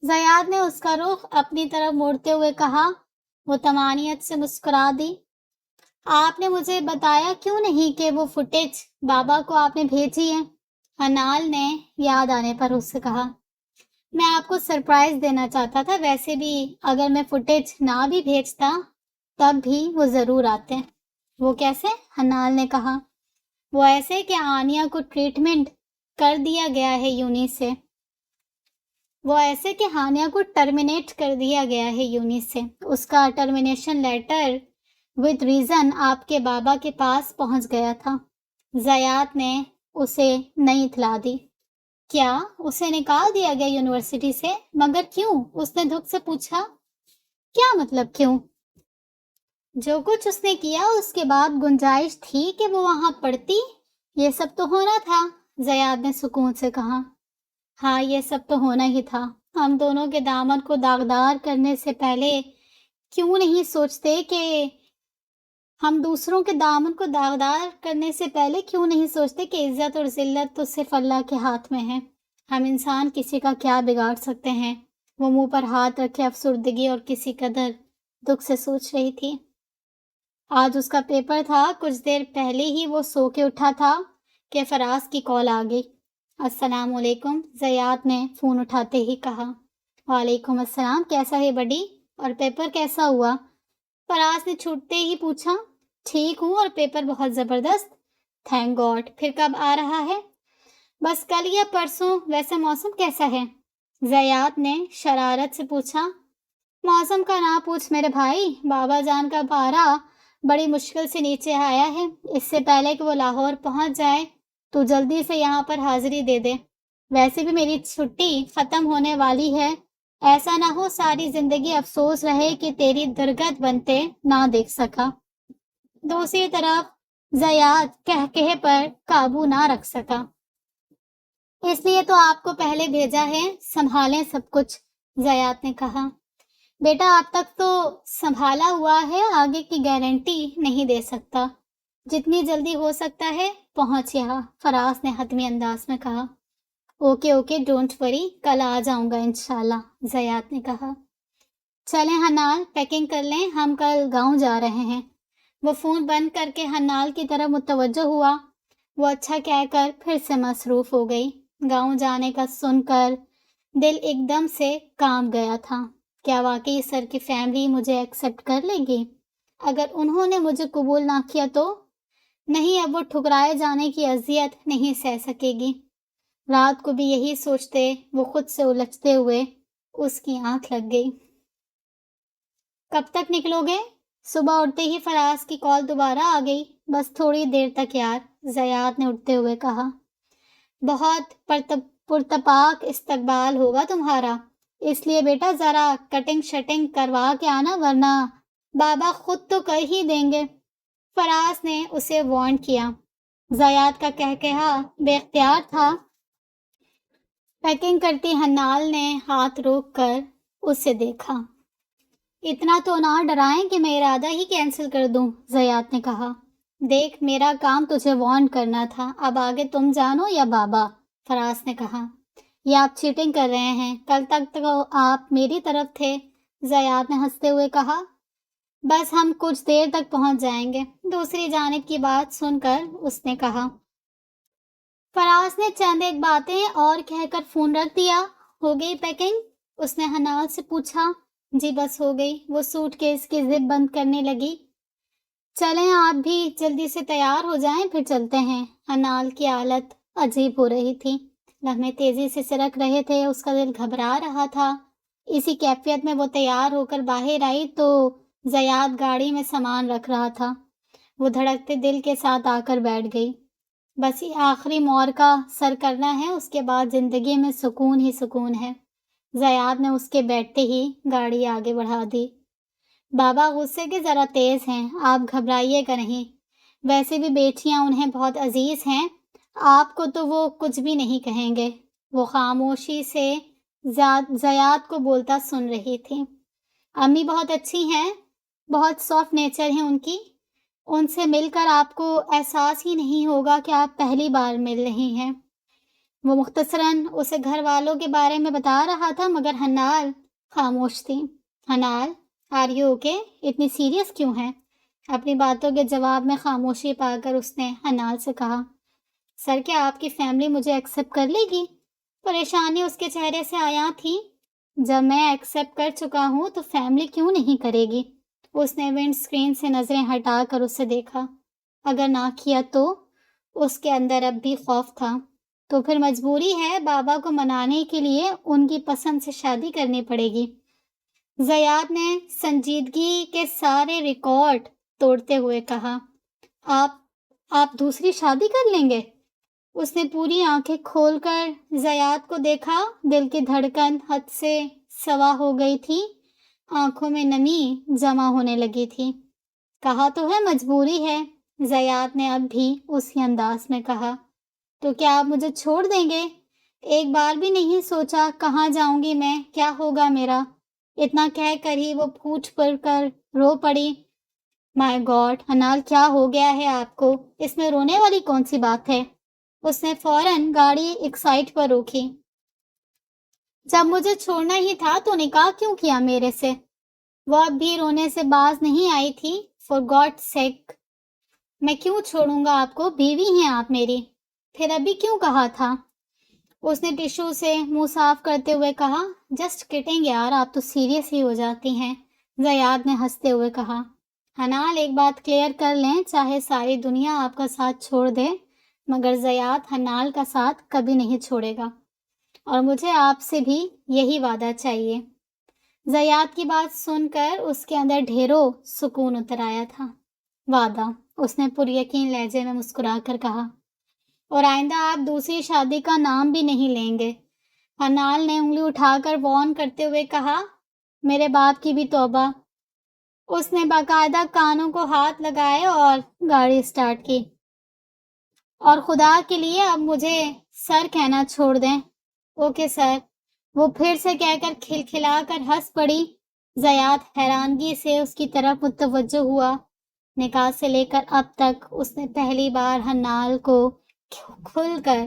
زیاد نے اس کا رخ اپنی طرف موڑتے ہوئے کہا. وہ طمانینت سے مسکرا دی. آپ نے مجھے بتایا کیوں نہیں کہ وہ فوٹیج بابا کو آپ نے بھیجی ہے؟ حنال نے یاد آنے پر اس سے کہا. میں آپ کو سرپرائز دینا چاہتا تھا. ویسے بھی اگر میں فوٹیج نہ بھی بھیجتا تب بھی وہ ضرور آتے. وہ کیسے؟ حنال نے کہا. وہ ایسے کہ آنیا کو ٹریٹمنٹ کر دیا گیا ہے یونی سے. وہ ایسے کہ ہانیہ کو ٹرمینیٹ کر دیا گیا ہے یونی سے. اس کا ٹرمینیشن لیٹر ود ریزن آپ کے بابا کے پاس پہنچ گیا تھا. زیاد نے اسے نہیں اطلاع دی. کیا اسے نکال دیا گیا یونیورسٹی سے؟ مگر کیوں؟ اس نے دھک سے پوچھا. کیا مطلب کیوں؟ جو کچھ اس نے کیا اس کے بعد گنجائش تھی کہ وہ وہاں پڑھتی. یہ سب تو ہونا تھا. زیاد نے سکون سے کہا. ہاں یہ سب تو ہونا ہی تھا. ہم دونوں کے دامن کو داغدار کرنے سے پہلے کیوں نہیں سوچتے کہ ہم دوسروں کے دامن کو داغدار کرنے سے پہلے کیوں نہیں سوچتے کہ عزت اور ذلت تو صرف اللہ کے ہاتھ میں ہے. ہم انسان کسی کا کیا بگاڑ سکتے ہیں؟ وہ منہ پر ہاتھ رکھے افسردگی اور کسی قدر دکھ سے سوچ رہی تھی. آج اس کا پیپر تھا. کچھ دیر پہلے ہی وہ سو کے اٹھا تھا کہ فراز کی کال آ گئی. السلام علیکم، زیاد نے فون اٹھاتے ہی کہا. وعلیکم السلام. کیسا ہے بڈی؟ اور پیپر کیسا ہوا؟ فراز نے چھوٹتے ہی پوچھا. ٹھیک ہوں اور پیپر بہت زبردست. Thank God. پھر کب آ رہا ہے؟ بس کل یا پرسوں. ویسے موسم کیسا ہے؟ زیاد نے شرارت سے پوچھا. موسم کا نہ پوچھ میرے بھائی. بابا جان کا پارا بڑی مشکل سے نیچے آیا ہے. اس سے پہلے کہ وہ لاہور پہنچ جائے تو جلدی سے یہاں پر حاضری دے دے. ویسے بھی میری چھٹی ختم ہونے والی ہے. ایسا نہ ہو ساری زندگی افسوس رہے کہ تیری درگت بنتے نہ دیکھ سکا. دوسری طرف زیاد کہکہے پر قابو نہ رکھ سکا. اس لیے تو آپ کو پہلے بھیجا ہے. سنبھالیں سب کچھ، زیاد نے کہا. بیٹا اب تک تو سنبھالا ہوا ہے، آگے کی گارنٹی نہیں دے سکتا. جتنی جلدی ہو سکتا ہے پہنچ یہاں، فراز نے حتمی انداز میں کہا. اوکے ڈونٹ وری، کل آ جاؤں گا انشاءاللہ، زیاد نے کہا. چلیں حنال پیکنگ کر لیں، ہم کل گاؤں جا رہے ہیں. وہ فون بند کر کے حنال کی طرف متوجہ ہوا. وہ اچھا کہہ کر پھر سے مصروف ہو گئی. گاؤں جانے کا سن کر دل ایک دم سے کانپ گیا تھا. کیا واقعی سر کی فیملی مجھے ایکسیپٹ کر لے گی؟ اگر انہوں نے مجھے قبول نہ کیا تو؟ نہیں، اب وہ ٹھکرائے جانے کی اذیت نہیں سہ سکے گی. رات کو بھی یہی سوچتے وہ خود سے الجھتے ہوئے اس کی آنکھ لگ گئی. کب تک نکلو گے؟ صبح اٹھتے ہی فراز کی کال دوبارہ آ گئی. بس تھوڑی دیر تک یار، زیاد نے اٹھتے ہوئے کہا. بہت پرتپاک استقبال ہوگا تمہارا، اس لیے بیٹا ذرا کٹنگ شٹنگ کروا کے آنا ورنہ بابا خود تو کر ہی دیں گے. فراز نے اسے وارن کیا. زیاد کا کہکہا بے اختیار تھا. پیکنگ کرتی حنال نے ہاتھ روک کر اسے دیکھا. اتنا تو نہ ڈرائیں کہ میں ارادہ ہی کینسل کر دوں، زیاد نے کہا. دیکھ میرا کام تجھے وارن کرنا تھا، اب آگے تم جانو یا بابا، فراز نے کہا. یہ آپ چیٹنگ کر رہے ہیں، کل تک تو آپ میری طرف تھے، زیاد نے ہنستے ہوئے کہا. بس ہم کچھ دیر تک پہنچ جائیں گے، دوسری جانب کی بات سن کر اس نے کہا. فراز نے چند ایک باتیں اور کہہ کر فون رکھ دیا. ہو گئی پیکنگ؟ اس نے حنال سے پوچھا. جی بس ہو گئی. وہ سوٹ کیس کی زپ بند کرنے لگی. چلیں آپ بھی جلدی سے تیار ہو جائیں پھر چلتے ہیں. حنال کی حالت عجیب ہو رہی تھی. لمحے تیزی سے سرک رہے تھے، اس کا دل گھبرا رہا تھا. اسی کیفیت میں وہ تیار ہو کر باہر آئی تو زیاد گاڑی میں سامان رکھ رہا تھا. وہ دھڑکتے دل کے ساتھ آ کر بیٹھ گئی. بس یہ آخری معرکہ سر کرنا ہے، اس کے بعد زندگی میں سکون ہی سکون ہے. زیاد نے اس کے بیٹھتے ہی گاڑی آگے بڑھا دی. بابا غصے کے ذرا تیز ہیں، آپ گھبرائیے گا نہیں. ویسے بھی بیٹیاں انہیں بہت عزیز ہیں، آپ کو تو وہ کچھ بھی نہیں کہیں گے. وہ خاموشی سے زیاد کو بولتا سن رہی تھی۔ امی بہت اچھی ہیں، بہت سافٹ نیچر ہیں ان کی، ان سے مل کر آپ کو احساس ہی نہیں ہوگا کہ آپ پہلی بار مل رہی ہیں۔ وہ مختصراً اسے گھر والوں کے بارے میں بتا رہا تھا، مگر حنال خاموش تھی۔ حنال، آر یو اوکے؟ اتنی سیریس کیوں ہیں؟ اپنی باتوں کے جواب میں خاموشی پا کر اس نے حنال سے کہا، سر کیا آپ کی فیملی مجھے ایکسیپٹ کر لے گی؟ پریشانی اس کے چہرے سے عیاں تھی۔ جب میں ایکسیپٹ کر چکا ہوں تو فیملی کیوں نہیں کرے گی؟ اس نے ونڈ اسکرین سے نظریں ہٹا کر اسے دیکھا۔ اگر نہ کیا تو؟ اس کے اندر اب بھی خوف تھا۔ تو پھر مجبوری ہے، بابا کو منانے کے لیے ان کی پسند سے شادی کرنی پڑے گی۔ زیاد نے سنجیدگی کے سارے ریکارڈ توڑتے ہوئے کہا، آپ دوسری شادی کر لیں گے؟ اس نے پوری آنکھیں کھول کر زیاد کو دیکھا۔ دل کی دھڑکن حد سے سوا ہو گئی تھی، آنکھوں میں نمی جمع ہونے لگی تھی۔ کہا تو ہے مجبوری ہے، زیاد نے اب بھی اسی انداز میں کہا۔ تو کیا آپ مجھے چھوڑ دیں گے؟ ایک بار بھی نہیں سوچا کہاں جاؤں گی میں، کیا ہوگا میرا؟ اتنا کہہ کر ہی وہ پھوٹ پڑ کر رو پڑی۔ مائی گاڈ، حنال کیا ہو گیا ہے آپ کو؟ اس میں رونے والی کون سی بات ہے؟ اس نے فوراً گاڑی ایک سائڈ پر روکی۔ جب مجھے چھوڑنا ہی تھا تو نکاح کیوں کیا میرے سے؟ وہ اب بھی رونے سے باز نہیں آئی تھی۔ فار گاڈ سیک، میں کیوں چھوڑوں گا آپ کو؟ بیوی ہیں آپ میری۔ پھر ابھی کیوں کہا تھا؟ اس نے ٹشو سے منہ صاف کرتے ہوئے کہا، جسٹ کٹنگ یار، آپ تو سیریس ہی ہو جاتی ہیں۔ زیاد نے ہنستے ہوئے کہا، حنال ایک بات کلیئر کر لیں، چاہے ساری دنیا آپ کا ساتھ چھوڑ دے مگر زیاد حنال کا ساتھ کبھی نہیں چھوڑے گا، اور مجھے آپ سے بھی یہی وعدہ چاہیے۔ زیاد کی بات سن کر اس کے اندر ڈھیروں سکون اتر آیا تھا۔ وعدہ؟ اس نے پر یقین لہجے میں مسکرا کر کہا، اور آئندہ آپ دوسری شادی کا نام بھی نہیں لیں گے؟ حنال نے انگلی اٹھا کر وارن کرتے ہوئے کہا، میرے باپ کی بھی توبہ۔ اس نے باقاعدہ کانوں کو ہاتھ لگائے اور گاڑی سٹارٹ کی۔ اور خدا کے لیے اب مجھے سر کہنا چھوڑ دیں۔ اوکے سر، وہ پھر سے کہہ کر کھلکھلا کر ہنس پڑی۔ زیاد حیرانگی سے اس کی طرف متوجہ ہوا۔ نکاح سے لے کر اب تک اس نے پہلی بار حنال کو کھل کر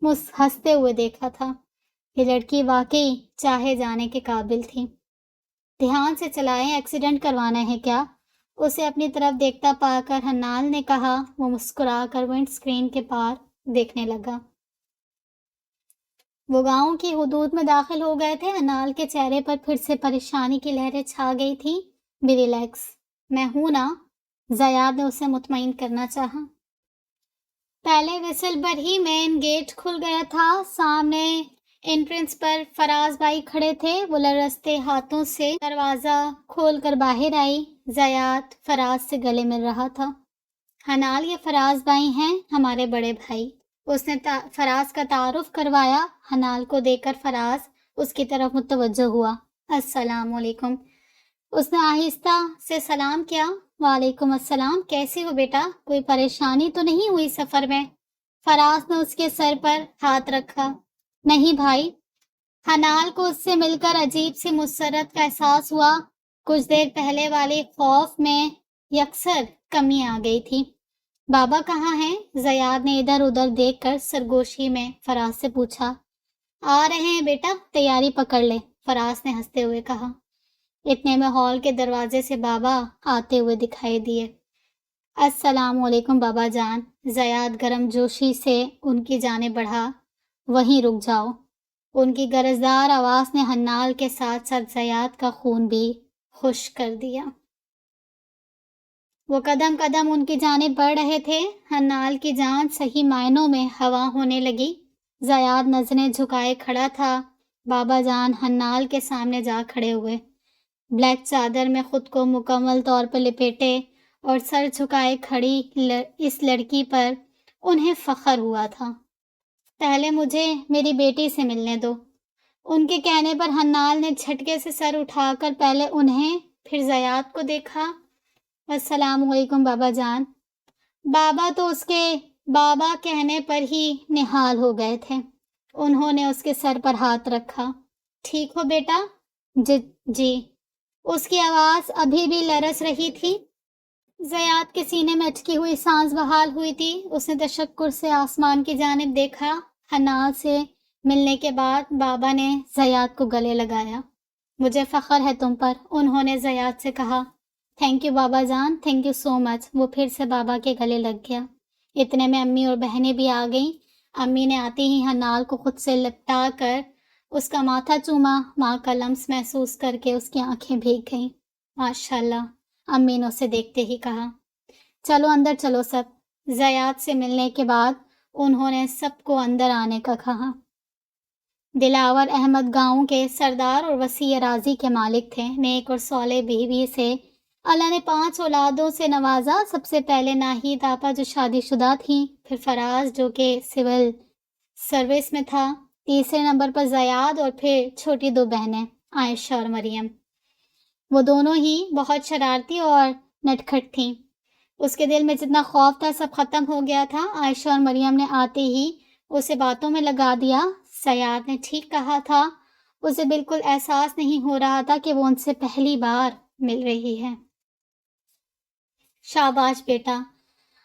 ہنستے ہوئے دیکھا تھا۔ یہ لڑکی واقعی چاہے جانے کے قابل تھی۔ دھیان سے چلائیں، ایکسیڈنٹ کروانا ہے کیا؟ اسے اپنی طرف دیکھتا پا کر حنال نے کہا۔ وہ مسکرا کر ونڈ اسکرین کے پار دیکھنے لگا۔ وہ گاؤں کی حدود میں داخل ہو گئے تھے۔ حنال کے چہرے پر پھر سے پریشانی کی لہریں چھا گئی تھیں۔ بی ریلیکس، میں ہوں نا؟ زیاد نے اسے مطمئن کرنا چاہا۔ پہلے وسل پر ہی مین گیٹ کھل گیا تھا۔ سامنے انٹرنس پر فراز بھائی کھڑے تھے۔ وہ لرزتے ہاتھوں سے دروازہ کھول کر باہر آئی۔ زیاد فراز سے گلے مل رہا تھا۔ حنال، یہ فراز بھائی ہیں، ہمارے بڑے بھائی۔ اس نے فراز کا تعارف کروایا۔ حنال کو دیکھ کر فراز اس کی طرف متوجہ ہوا۔ السلام علیکم۔ اس نے آہستہ سے سلام کیا۔ وعلیکم السلام، کیسی ہو بیٹا؟ کوئی پریشانی تو نہیں ہوئی سفر میں؟ فراز نے اس کے سر پر ہاتھ رکھا۔ نہیں بھائی۔ حنال کو اس سے مل کر عجیب سی مسرت کا احساس ہوا۔ کچھ دیر پہلے والے خوف میں یکسر کمی آ گئی تھی۔ بابا کہاں ہیں؟ زیاد نے ادھر ادھر دیکھ کر سرگوشی میں فراز سے پوچھا۔ آ رہے ہیں بیٹا، تیاری پکڑ لے، فراز نے ہنستے ہوئے کہا۔ اتنے میں ہال کے دروازے سے بابا آتے ہوئے دکھائی دیے۔ السلام علیکم بابا جان۔ زیاد گرم جوشی سے ان کی جانب بڑھا۔ وہیں رک جاؤ۔ ان کی گرجدار آواز نے حنال کے ساتھ ساتھ زیاد کا خون بھی خشک کر دیا۔ وہ قدم قدم ان کی جانب بڑھ رہے تھے۔ حنال کی جان صحیح معنوں میں ہوا ہونے لگی۔ زیاد نظریں جھکائے کھڑا تھا۔ بابا جان حنال کے سامنے جا کھڑے ہوئے، بلیک چادر میں خود کو مکمل طور پر لپیٹے اور سر جھکائے کھڑی اس لڑکی پر انہیں فخر ہوا تھا۔ پہلے مجھے میری بیٹی سے ملنے دو۔ ان کے کہنے پر حنال نے جھٹکے سے سر اٹھا کر پہلے انہیں پھر زیاد کو دیکھا۔ السلام علیکم بابا جان۔ بابا تو اس کے بابا کہنے پر ہی نہال ہو گئے تھے۔ انہوں نے اس کے سر پر ہاتھ رکھا۔ ٹھیک ہو بیٹا؟ جی۔ اس کی آواز ابھی بھی لرز رہی تھی۔ زیاد کے سینے میں اٹکی ہوئی سانس بحال ہوئی تھی۔ اس نے تشکر سے آسمان کی جانب دیکھا۔ حنان سے ملنے کے بعد بابا نے زیاد کو گلے لگایا۔ مجھے فخر ہے تم پر، انہوں نے زیاد سے کہا۔ تھینک یو بابا جان، تھینک یو سو مچ۔ وہ پھر سے بابا کے گلے لگ گیا۔ اتنے میں امی اور بہنیں بھی آ گئیں۔ امی نے آتے ہی حنان کو خود سے لپٹا کر اس کا ماتھا چوما۔ ماں کا لمس محسوس کر کے اس کی آنکھیں بھیگ گئیں۔ ماشاءاللہ، امی نے اسے دیکھتے ہی کہا۔ چلو اندر چلو سب۔ زیاد سے ملنے کے بعد انہوں نے سب کو اندر آنے کا کہا۔ دلاور احمد گاؤں کے سردار اور وسیع اراضی کے مالک تھے۔ نیک اور صالح بیوی سے اللہ نے 5 اولادوں سے نوازا۔ سب سے پہلے ناہید آپا جو شادی شدہ تھیں، پھر فراز جو کہ سول سروس میں تھا، تیسرے نمبر پر زیاد اور پھر چھوٹی 2 بہنیں عائشہ اور مریم۔ وہ دونوں ہی بہت شرارتی اور نٹکھٹ تھیں۔ اس کے دل میں جتنا خوف تھا سب ختم ہو گیا تھا۔ عائشہ اور مریم نے آتے ہی اسے باتوں میں لگا دیا۔ زیاد نے ٹھیک کہا تھا، اسے بالکل احساس نہیں ہو رہا تھا کہ وہ ان سے پہلی بار مل رہی ہے۔ شاباش بیٹا،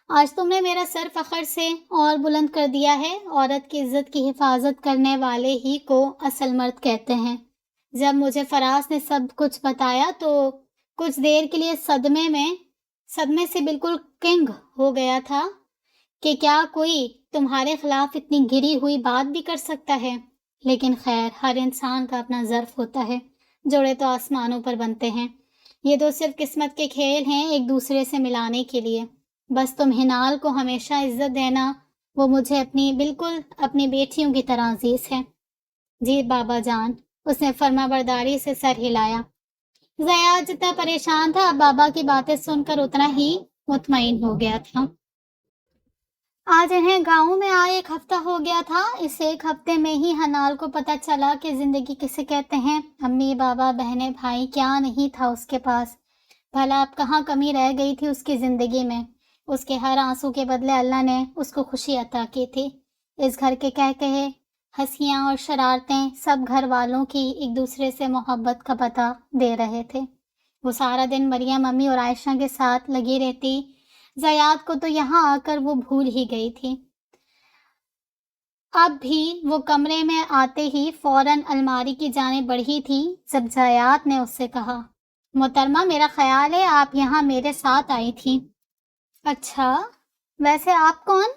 آج تم نے میرا سر فخر سے اور بلند کر دیا ہے۔ عورت کی عزت کی حفاظت کرنے والے ہی کو اصل مرد کہتے ہیں۔ جب مجھے فراز نے سب کچھ بتایا تو کچھ دیر کے لیے صدمے سے بالکل کنگ ہو گیا تھا کہ کیا کوئی تمہارے خلاف اتنی گری ہوئی بات بھی کر سکتا ہے۔ لیکن خیر، ہر انسان کا اپنا ظرف ہوتا ہے، جوڑے تو آسمانوں پر بنتے ہیں، یہ تو صرف قسمت کے کھیل ہیں ایک دوسرے سے ملانے کے لیے۔ بس تم ہنال کو ہمیشہ عزت دینا، وہ مجھے بالکل اپنی بیٹیوں کی طرح عزیز ہے۔ جی بابا جان، اس نے فرما برداری سے سر ہلایا۔ زیاد جتنا پریشان تھا اب بابا کی باتیں سن کر اتنا ہی مطمئن ہو گیا تھا۔ آج انہیں گاؤں میں آئے 1 ہفتہ ہو گیا تھا۔ اس 1 ہفتے میں ہی حنال کو پتہ چلا کہ زندگی کسے کہتے ہیں۔ امی، بابا، بہنیں، بھائی، کیا نہیں تھا اس کے پاس۔ بھلا اب کہاں کمی رہ گئی تھی اس کی زندگی میں۔ اس کے ہر آنسو کے بدلے اللہ نے اس کو خوشی عطا کی تھی۔ اس گھر کے کہے ہنسیاں اور شرارتیں سب گھر والوں کی ایک دوسرے سے محبت کا پتہ دے رہے تھے۔ وہ سارا دن مریم، امی اور عائشہ کے ساتھ لگی رہتی۔ زیاد کو تو یہاں آ کر وہ بھول ہی گئی تھی۔ اب بھی وہ کمرے میں آتے ہی فوراً الماری کی جانب بڑھی تھی جب زیاد نے اس سے کہا، محترمہ، میرا خیال ہے آپ یہاں میرے ساتھ آئی تھی۔ اچھا، ویسے آپ کون؟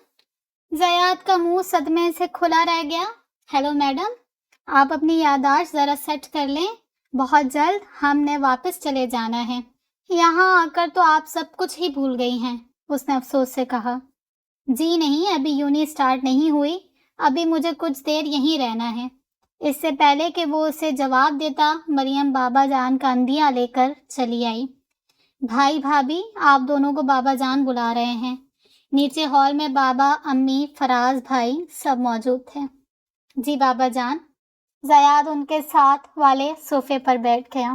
زیاد کا منہ صدمے سے کھلا رہ گیا۔ ہیلو میڈم، آپ اپنی یادداشت ذرا سیٹ کر لیں، بہت جلد ہم نے واپس چلے جانا ہے۔ یہاں آ کر تو آپ سب کچھ ہی بھول گئی ہیں، اس نے افسوس سے کہا۔ جی نہیں، ابھی یونی سٹارٹ نہیں ہوئی، ابھی مجھے کچھ دیر یہیں رہنا ہے۔ اس سے پہلے کہ وہ اسے جواب دیتا، مریم بابا جان کا اندیا لے کر چلی آئی۔ بھائی بھابھی، آپ دونوں کو بابا جان بلا رہے ہیں۔ نیچے ہال میں بابا، امی، فراز بھائی سب موجود تھے۔ جی بابا جان۔ زیاد ان کے ساتھ والے صوفے پر بیٹھ گیا۔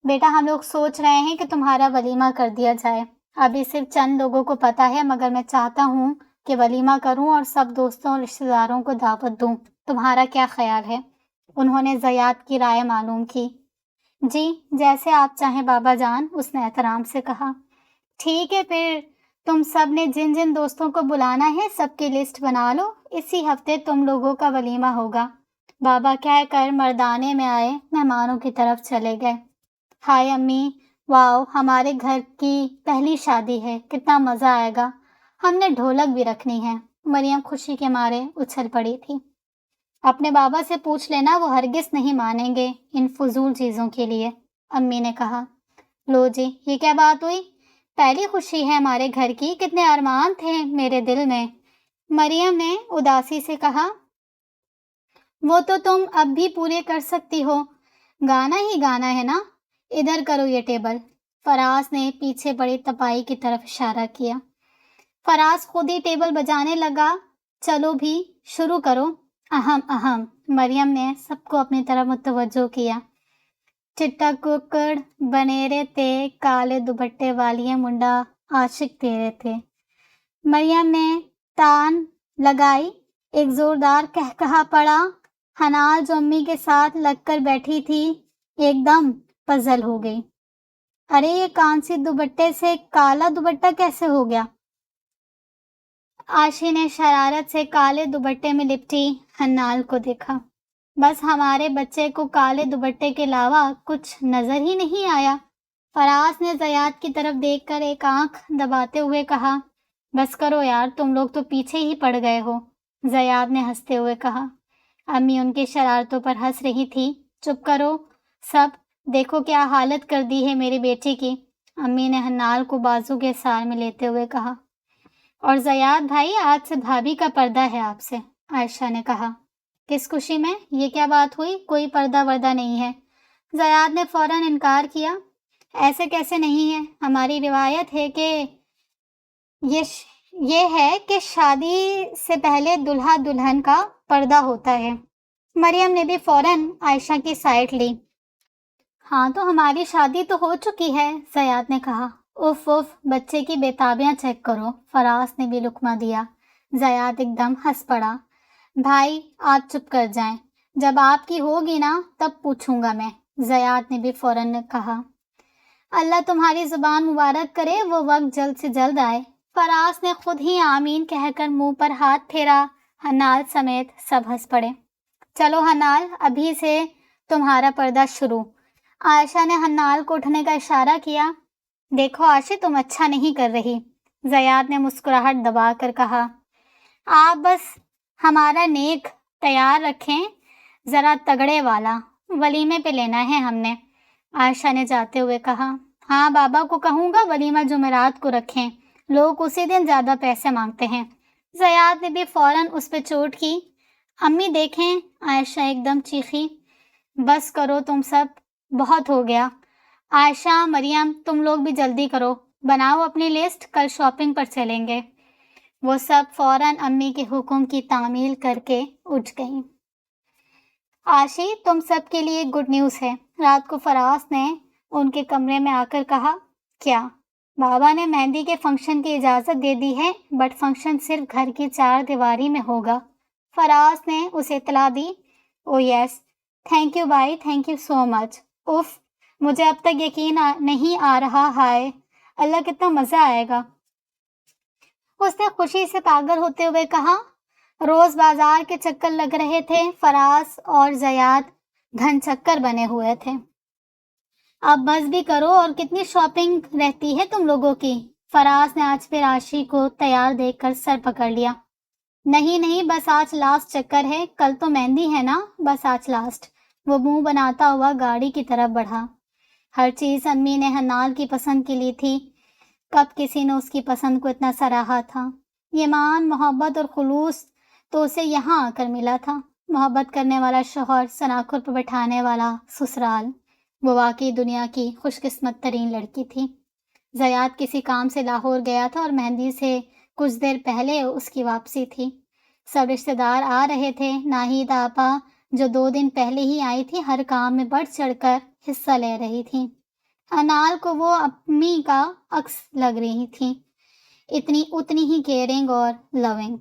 بیٹا، ہم لوگ سوچ رہے ہیں کہ تمہارا ولیمہ کر دیا جائے۔ ابھی صرف چند لوگوں کو پتہ ہے، مگر میں چاہتا ہوں کہ ولیمہ کروں اور سب دوستوں اور رشتہ داروں کو دعوت دوں۔ تمہارا کیا خیال ہے؟ انہوں نے زیاد کی رائے معلوم کی۔ جی، جیسے آپ چاہیں بابا جان، اس نے احترام سے کہا۔ ٹھیک ہے، پھر تم سب نے جن جن دوستوں کو بلانا ہے سب کی لسٹ بنا لو، اسی ہفتے تم لوگوں کا ولیمہ ہوگا۔ بابا کہہ کر مردانے میں آئے مہمانوں کی طرف چلے گئے۔ ہائے امی، واو، ہمارے گھر کی پہلی شادی ہے، کتنا مزہ آئے گا۔ ہم نے ڈھولک بھی رکھنی ہے۔ مریم خوشی کے مارے اچھل پڑی تھی۔ اپنے بابا سے پوچھ لینا، وہ ہرگز نہیں مانیں گے ان فضول چیزوں کے لیے، امی نے کہا۔ لو جی، یہ کیا بات ہوئی؟ پہلی خوشی ہے ہمارے گھر کی، کتنے ارمان تھے میرے دل میں، مریم نے اداسی سے کہا۔ وہ تو تم اب بھی پورے کر سکتی ہو، گانا ہی گانا ہے نا۔ ادھر کرو یہ ٹیبل، فراز نے پیچھے پڑی تپائی کی طرف اشارہ کیا۔ فراز خود ہی ٹیبل بجانے لگا۔ چلو بھی شروع کرو۔ اہم اہم، مریم نے سب کو اپنی طرف متوجہ کیا۔ چٹا ککڑ بنیرے تے، کالے دوپٹے والیے منڈا عاشق تیرے تھے۔ مریم نے تان لگائی۔ ایک زوردار کہکہا پڑا۔ حنال جو امی کے ساتھ لگ کر بیٹھی تھی ایک دم پزل ہو گئی۔ ارے یہ کانسی دوپٹے سے کالا دوپٹہ کیسے ہو گیا؟ عائشہ نے شرارت سے کالے دوپٹے میں لپٹی حنال کو دیکھا۔ بس ہمارے بچے کو کالے دوپٹے کے علاوہ کچھ نظر ہی نہیں آیا۔ فراز نے زیاد کی طرف دیکھ کر ایک آنکھ دباتے ہوئے کہا، بس کرو یار، تم لوگ تو پیچھے ہی پڑ گئے ہو۔ زیاد نے ہنستے ہوئے کہا۔ امی ان کی شرارتوں پر ہنس رہی تھی۔ چپ کرو سب، دیکھو کیا حالت کر دی ہے میری بیٹی کی، امی نے حنال کو بازو کے سار میں لیتے ہوئے کہا۔ اور زیاد بھائی، آج سے بھابھی کا پردہ ہے آپ سے، عائشہ نے کہا۔ کس خوشی میں؟ یہ کیا بات ہوئی؟ کوئی پردہ وردہ نہیں ہے۔ زیاد نے فوراً انکار کیا۔ ایسے کیسے نہیں ہے؟ ہماری روایت ہے کہ یہ ہے کہ شادی سے پہلے دلہا دلہن کا پردہ ہوتا ہے۔ مریم نے بھی فوراً عائشہ کی سائڈ لی۔ ہاں تو ہماری شادی تو ہو چکی ہے، زیاد نے کہا۔ اف اف، بچے کی بےتابیاں چیک کرو، فراز نے بھی لقمہ دیا۔ زیاد ایک دم ہنس پڑا۔ بھائی آپ چپ کر جائیں، جب آپ کی ہوگی نا تب پوچھوں گا میں، زیاد نے بھی فوراً کہا۔ اللہ تمہاری زبان مبارک کرے، وہ وقت جلد سے جلد آئے۔ فراز نے خود ہی آمین کہہ کر منہ پر ہاتھ پھیرا۔ حنال سمیت سب ہنس پڑے۔ چلو حنال، ابھی سے تمہارا پردہ شروع۔ عائشہ نے حنال کو اٹھنے کا اشارہ کیا۔ دیکھو عائشہ، تم اچھا نہیں کر رہی، زیاد نے مسکراہٹ دبا کر کہا۔ آپ بس ہمارا نیک تیار رکھیں، ذرا تگڑے والا، ولیمے پہ لینا ہے ہم نے، عائشہ نے جاتے ہوئے کہا۔ ہاں بابا کو کہوں گا ولیمہ جمعرات کو رکھیں، لوگ اسی دن زیادہ پیسے مانگتے ہیں۔ زیاد نے بھی فوراً اس پہ چوٹ کی۔ امی دیکھیں، عائشہ ایک دم چیخی۔ بس کرو تم سب، بہت ہو گیا۔ عائشہ، مریم، تم لوگ بھی جلدی کرو، بناؤ اپنی لسٹ، کل شاپنگ پر چلیں گے۔ وہ سب فوراً امی کے حکم کی تعمیل کر کے اٹھ گئیں۔ عائشی، تم سب کے لیے گڈ نیوز ہے، رات کو فراز نے ان کے کمرے میں آ کر کہا۔ کیا؟ بابا نے مہندی کے فنکشن کی اجازت دے دی ہے، بٹ فنکشن صرف گھر کی 4 دیواری میں ہوگا، فراز نے اسے اطلاع دی۔ او یس، تھینک یو بھائی، thank you so much. If, مجھے اب تک یقین نہیں آ رہا، ہائے اللہ کتنا مزہ آئے گا، اس نے خوشی سے پاگل ہوتے ہوئے کہا۔ روز بازار کے چکر لگ رہے تھے، فراز اور زیاد گھن چکر بنے ہوئے تھے۔ اب بس بھی کرو، اور کتنی شاپنگ رہتی ہے تم لوگوں کی؟ فراز نے آج پھر عائشہ کو تیار دیکھ کر سر پکڑ لیا۔ نہیں، بس آج لاسٹ چکر ہے، کل تو مہندی ہے نا، بس آج لاسٹ۔ وہ منہ بناتا ہوا گاڑی کی طرف بڑھا۔ ہر چیز امی نے حنال کی پسند کی لی تھی، کب کسی نے اس کی پسند کو اتنا سراہا تھا۔ ایمان، محبت اور خلوص تو اسے یہاں آ کر ملا تھا، محبت کرنے والا شوہر، سناخر پر بٹھانے والا سسرال۔ وہ واقعی دنیا کی خوش قسمت ترین لڑکی تھی۔ زیاد کسی کام سے لاہور گیا تھا اور مہندی سے کچھ دیر پہلے اس کی واپسی تھی۔ سب رشتہ دار آ رہے تھے، ناہید آپا جو 2 دن پہلے ہی آئی تھی ہر کام میں بڑھ چڑھ کر حصہ لے رہی تھی۔ انال کو وہ امی کا عکس لگ رہی تھی، اتنی ہی کیئرنگ اور لونگ۔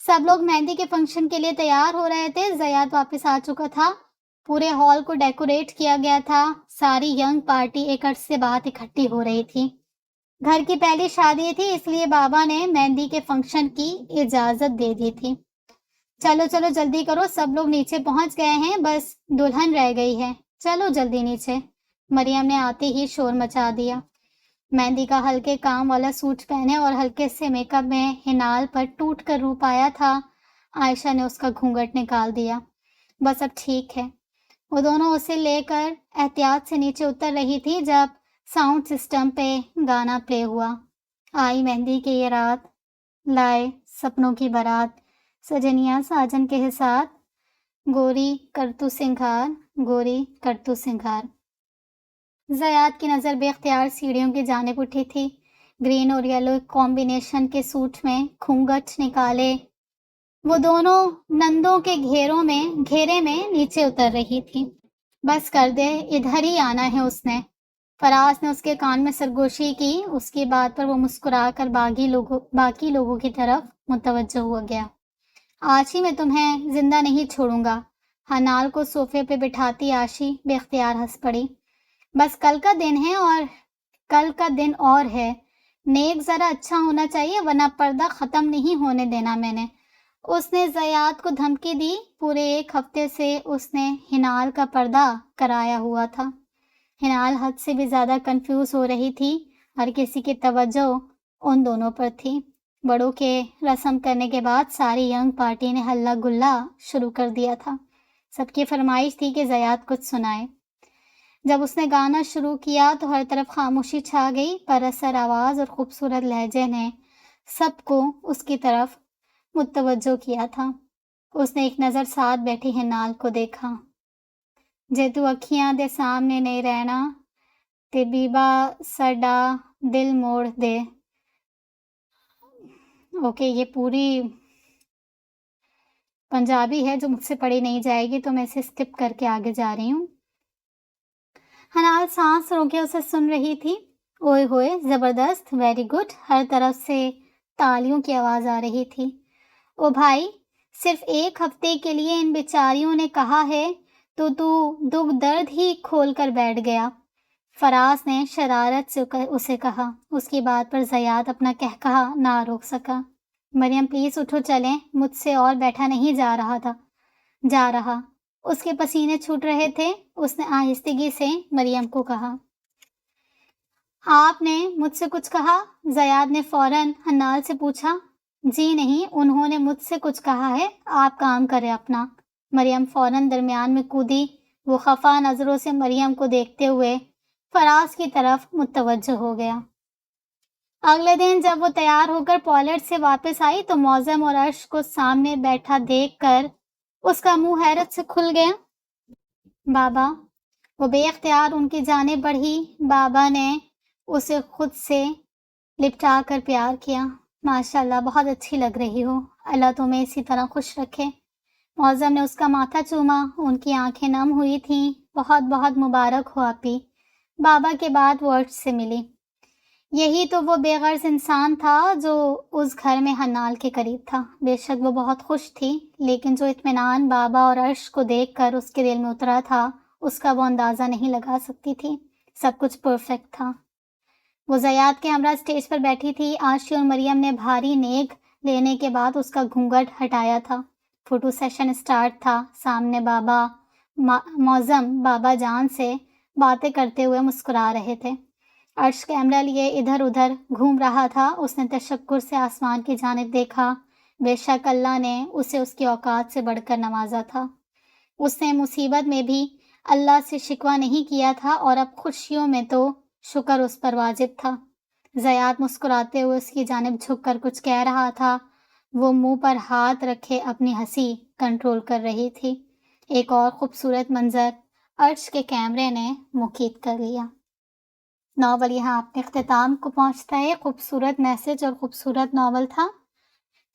سب لوگ مہندی کے فنکشن کے لیے تیار ہو رہے تھے۔ زیاد واپس آ چکا تھا، پورے ہال کو ڈیکوریٹ کیا گیا تھا، ساری ینگ پارٹی ایک عرصے سے بعد اکٹھی ہو رہی تھی۔ گھر کی پہلی شادی تھی، اس لیے بابا نے مہندی کے فنکشن کی اجازت دے دی تھی۔ چلو جلدی کرو، سب لوگ نیچے پہنچ گئے ہیں، بس دلہن رہ گئی ہے، چلو جلدی نیچے، مریم نے آتے ہی شور مچا دیا۔ مہندی کا ہلکے کام والا سوٹ پہنے اور ہلکے سے میک اپ میں حنال پر ٹوٹ کر روپ آیا تھا۔ عائشہ نے اس کا گھونگھٹ نکال دیا۔ بس اب ٹھیک ہے۔ وہ دونوں اسے لے کر احتیاط سے نیچے اتر رہی تھی جب ساؤنڈ سسٹم پہ گانا پلے ہوا۔ آئی مہندی کی یہ رات، لائے سپنوں کی بارات، سجنیا ساجن کے ساتھ، گوری کرتو سنگھار، گوری کرتو سنگھار۔ زیاد کی نظر بے اختیار سیڑھیوں کی جانب اٹھی تھی۔ گرین اور یلو کمبینیشن کے سوٹ میں گھونگھٹ نکالے وہ دونوں نندوں کے گھیرے میں نیچے اتر رہی تھی۔ بس کر دے، ادھر ہی آنا ہے اس نے، فراز نے اس کے کان میں سرگوشی کی۔ اس کی بات پر وہ مسکرا کر باقی لوگوں کی طرف متوجہ ہو گیا۔ آج ہی میں تمہیں زندہ نہیں چھوڑوں گا۔ حنال کو صوفے پہ بٹھاتی عاشی بے اختیار ہنس پڑی۔ بس کل کا دن اور ہے، نیک ذرا اچھا ہونا چاہیے ورنہ پردہ ختم نہیں ہونے دینا میں نے۔ اس نے زیاد کو دھمکی دی۔ پورے 1 ہفتے سے اس نے ہنال کا پردہ کرایا ہوا تھا۔ ہنال حد سے بھی زیادہ کنفیوز ہو رہی تھی۔ ہر کسی کی توجہ ان دونوں پر تھی۔ بڑوں کے رسم کرنے کے بعد ساری ینگ پارٹی نے ہلہ گلا شروع کر دیا تھا۔ سب کی فرمائش تھی کہ زیاد کچھ سنائے۔ جب اس نے گانا شروع کیا تو ہر طرف خاموشی چھا گئی۔ پر اثر آواز اور خوبصورت لہجے نے سب کو اس کی طرف متوجہ کیا تھا۔ اس نے ایک نظر ساتھ بیٹھی ہنال کو دیکھا۔ جے تو اکھیاں دے سامنے نہیں رہنا تے بیبا سڈا دل موڑ دے۔ اوکے، یہ پوری پنجابی ہے جو مجھ سے پڑھی نہیں جائے گی تو میں اسے اسکپ کر کے آگے جا رہی ہوں۔ حنال سانس روکے اسے سن رہی تھی۔ اوئے ہوئے، زبردست، ویری گڈ، ہر طرف سے تالیوں کی آواز آ رہی تھی۔ او بھائی، صرف 1 ہفتے کے لیے ان بیچاریوں نے کہا ہے تو دکھ درد ہی کھول کر بیٹھ گیا، فراز نے شرارت سے اسے کہا۔ اس کی بات پر زیاد اپنا قہقہا نہ روک سکا۔ مریم پلیز اٹھو، چلیں، مجھ سے اور بیٹھا نہیں جا رہا۔ اس کے پسینے چھوٹ رہے تھے۔ اس نے آہستگی سے مریم کو کہا۔ آپ نے مجھ سے کچھ کہا؟ زیاد نے فوراً حنال سے پوچھا۔ جی نہیں، انہوں نے مجھ سے کچھ کہا ہے، آپ کام کریں اپنا۔ مریم فوراً درمیان میں کودی۔ وہ خفا نظروں سے مریم کو دیکھتے ہوئے فراز کی طرف متوجہ ہو گیا۔ اگلے دن جب وہ تیار ہو کر پولٹ سے واپس آئی تو معظم اور عرش کو سامنے بیٹھا دیکھ کر اس کا منہ حیرت سے کھل گیا۔ بابا، وہ بے اختیار ان کی جانب بڑھی۔ بابا نے اسے خود سے لپٹا کر پیار کیا۔ ماشاءاللہ، بہت اچھی لگ رہی ہو، اللہ تمہیں اسی طرح خوش رکھے۔ معظم نے اس کا ماتھا چوما۔ ان کی آنکھیں نم ہوئی تھیں۔ بہت بہت مبارک ہو آپی۔ بابا کے بعد وہ عرش سے ملی۔ یہی تو وہ بے غرض انسان تھا جو اس گھر میں حنال کے قریب تھا۔ بے شک وہ بہت خوش تھی، لیکن جو اطمینان بابا اور عرش کو دیکھ کر اس کے دل میں اترا تھا اس کا وہ اندازہ نہیں لگا سکتی تھی۔ سب کچھ پرفیکٹ تھا۔ وہ زیاد کے ہمراہ اسٹیج پر بیٹھی تھی۔ عاشی اور مریم نے بھاری نیک لینے کے بعد اس کا گھونگھٹ ہٹایا تھا۔ فوٹو سیشن اسٹارٹ تھا۔ سامنے بابا معظم بابا جان سے باتیں کرتے ہوئے مسکرا رہے تھے۔ عرش کیمرہ لیے ادھر ادھر گھوم رہا تھا۔ اس نے تشکر سے آسمان کی جانب دیکھا۔ بے شک اللہ نے اسے اس کی اوقات سے بڑھ کر نوازا تھا۔ اس نے مصیبت میں بھی اللہ سے شکوہ نہیں کیا تھا اور اب خوشیوں میں تو شکر اس پر واجب تھا۔ زیاد مسکراتے ہوئے اس کی جانب جھک کر کچھ کہہ رہا تھا۔ وہ منہ پر ہاتھ رکھے اپنی ہنسی کنٹرول کر رہی تھی۔ ایک اور خوبصورت منظر عرش کے کیمرے نے مقید کر لیا۔ ناول یہاں اپنے اختتام کو پہنچتا ہے۔ خوبصورت میسج اور خوبصورت ناول تھا۔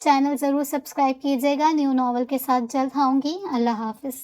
چینل ضرور سبسکرائب کیجیے گا۔ نیو ناول کے ساتھ جلد آؤں گی۔ اللہ حافظ۔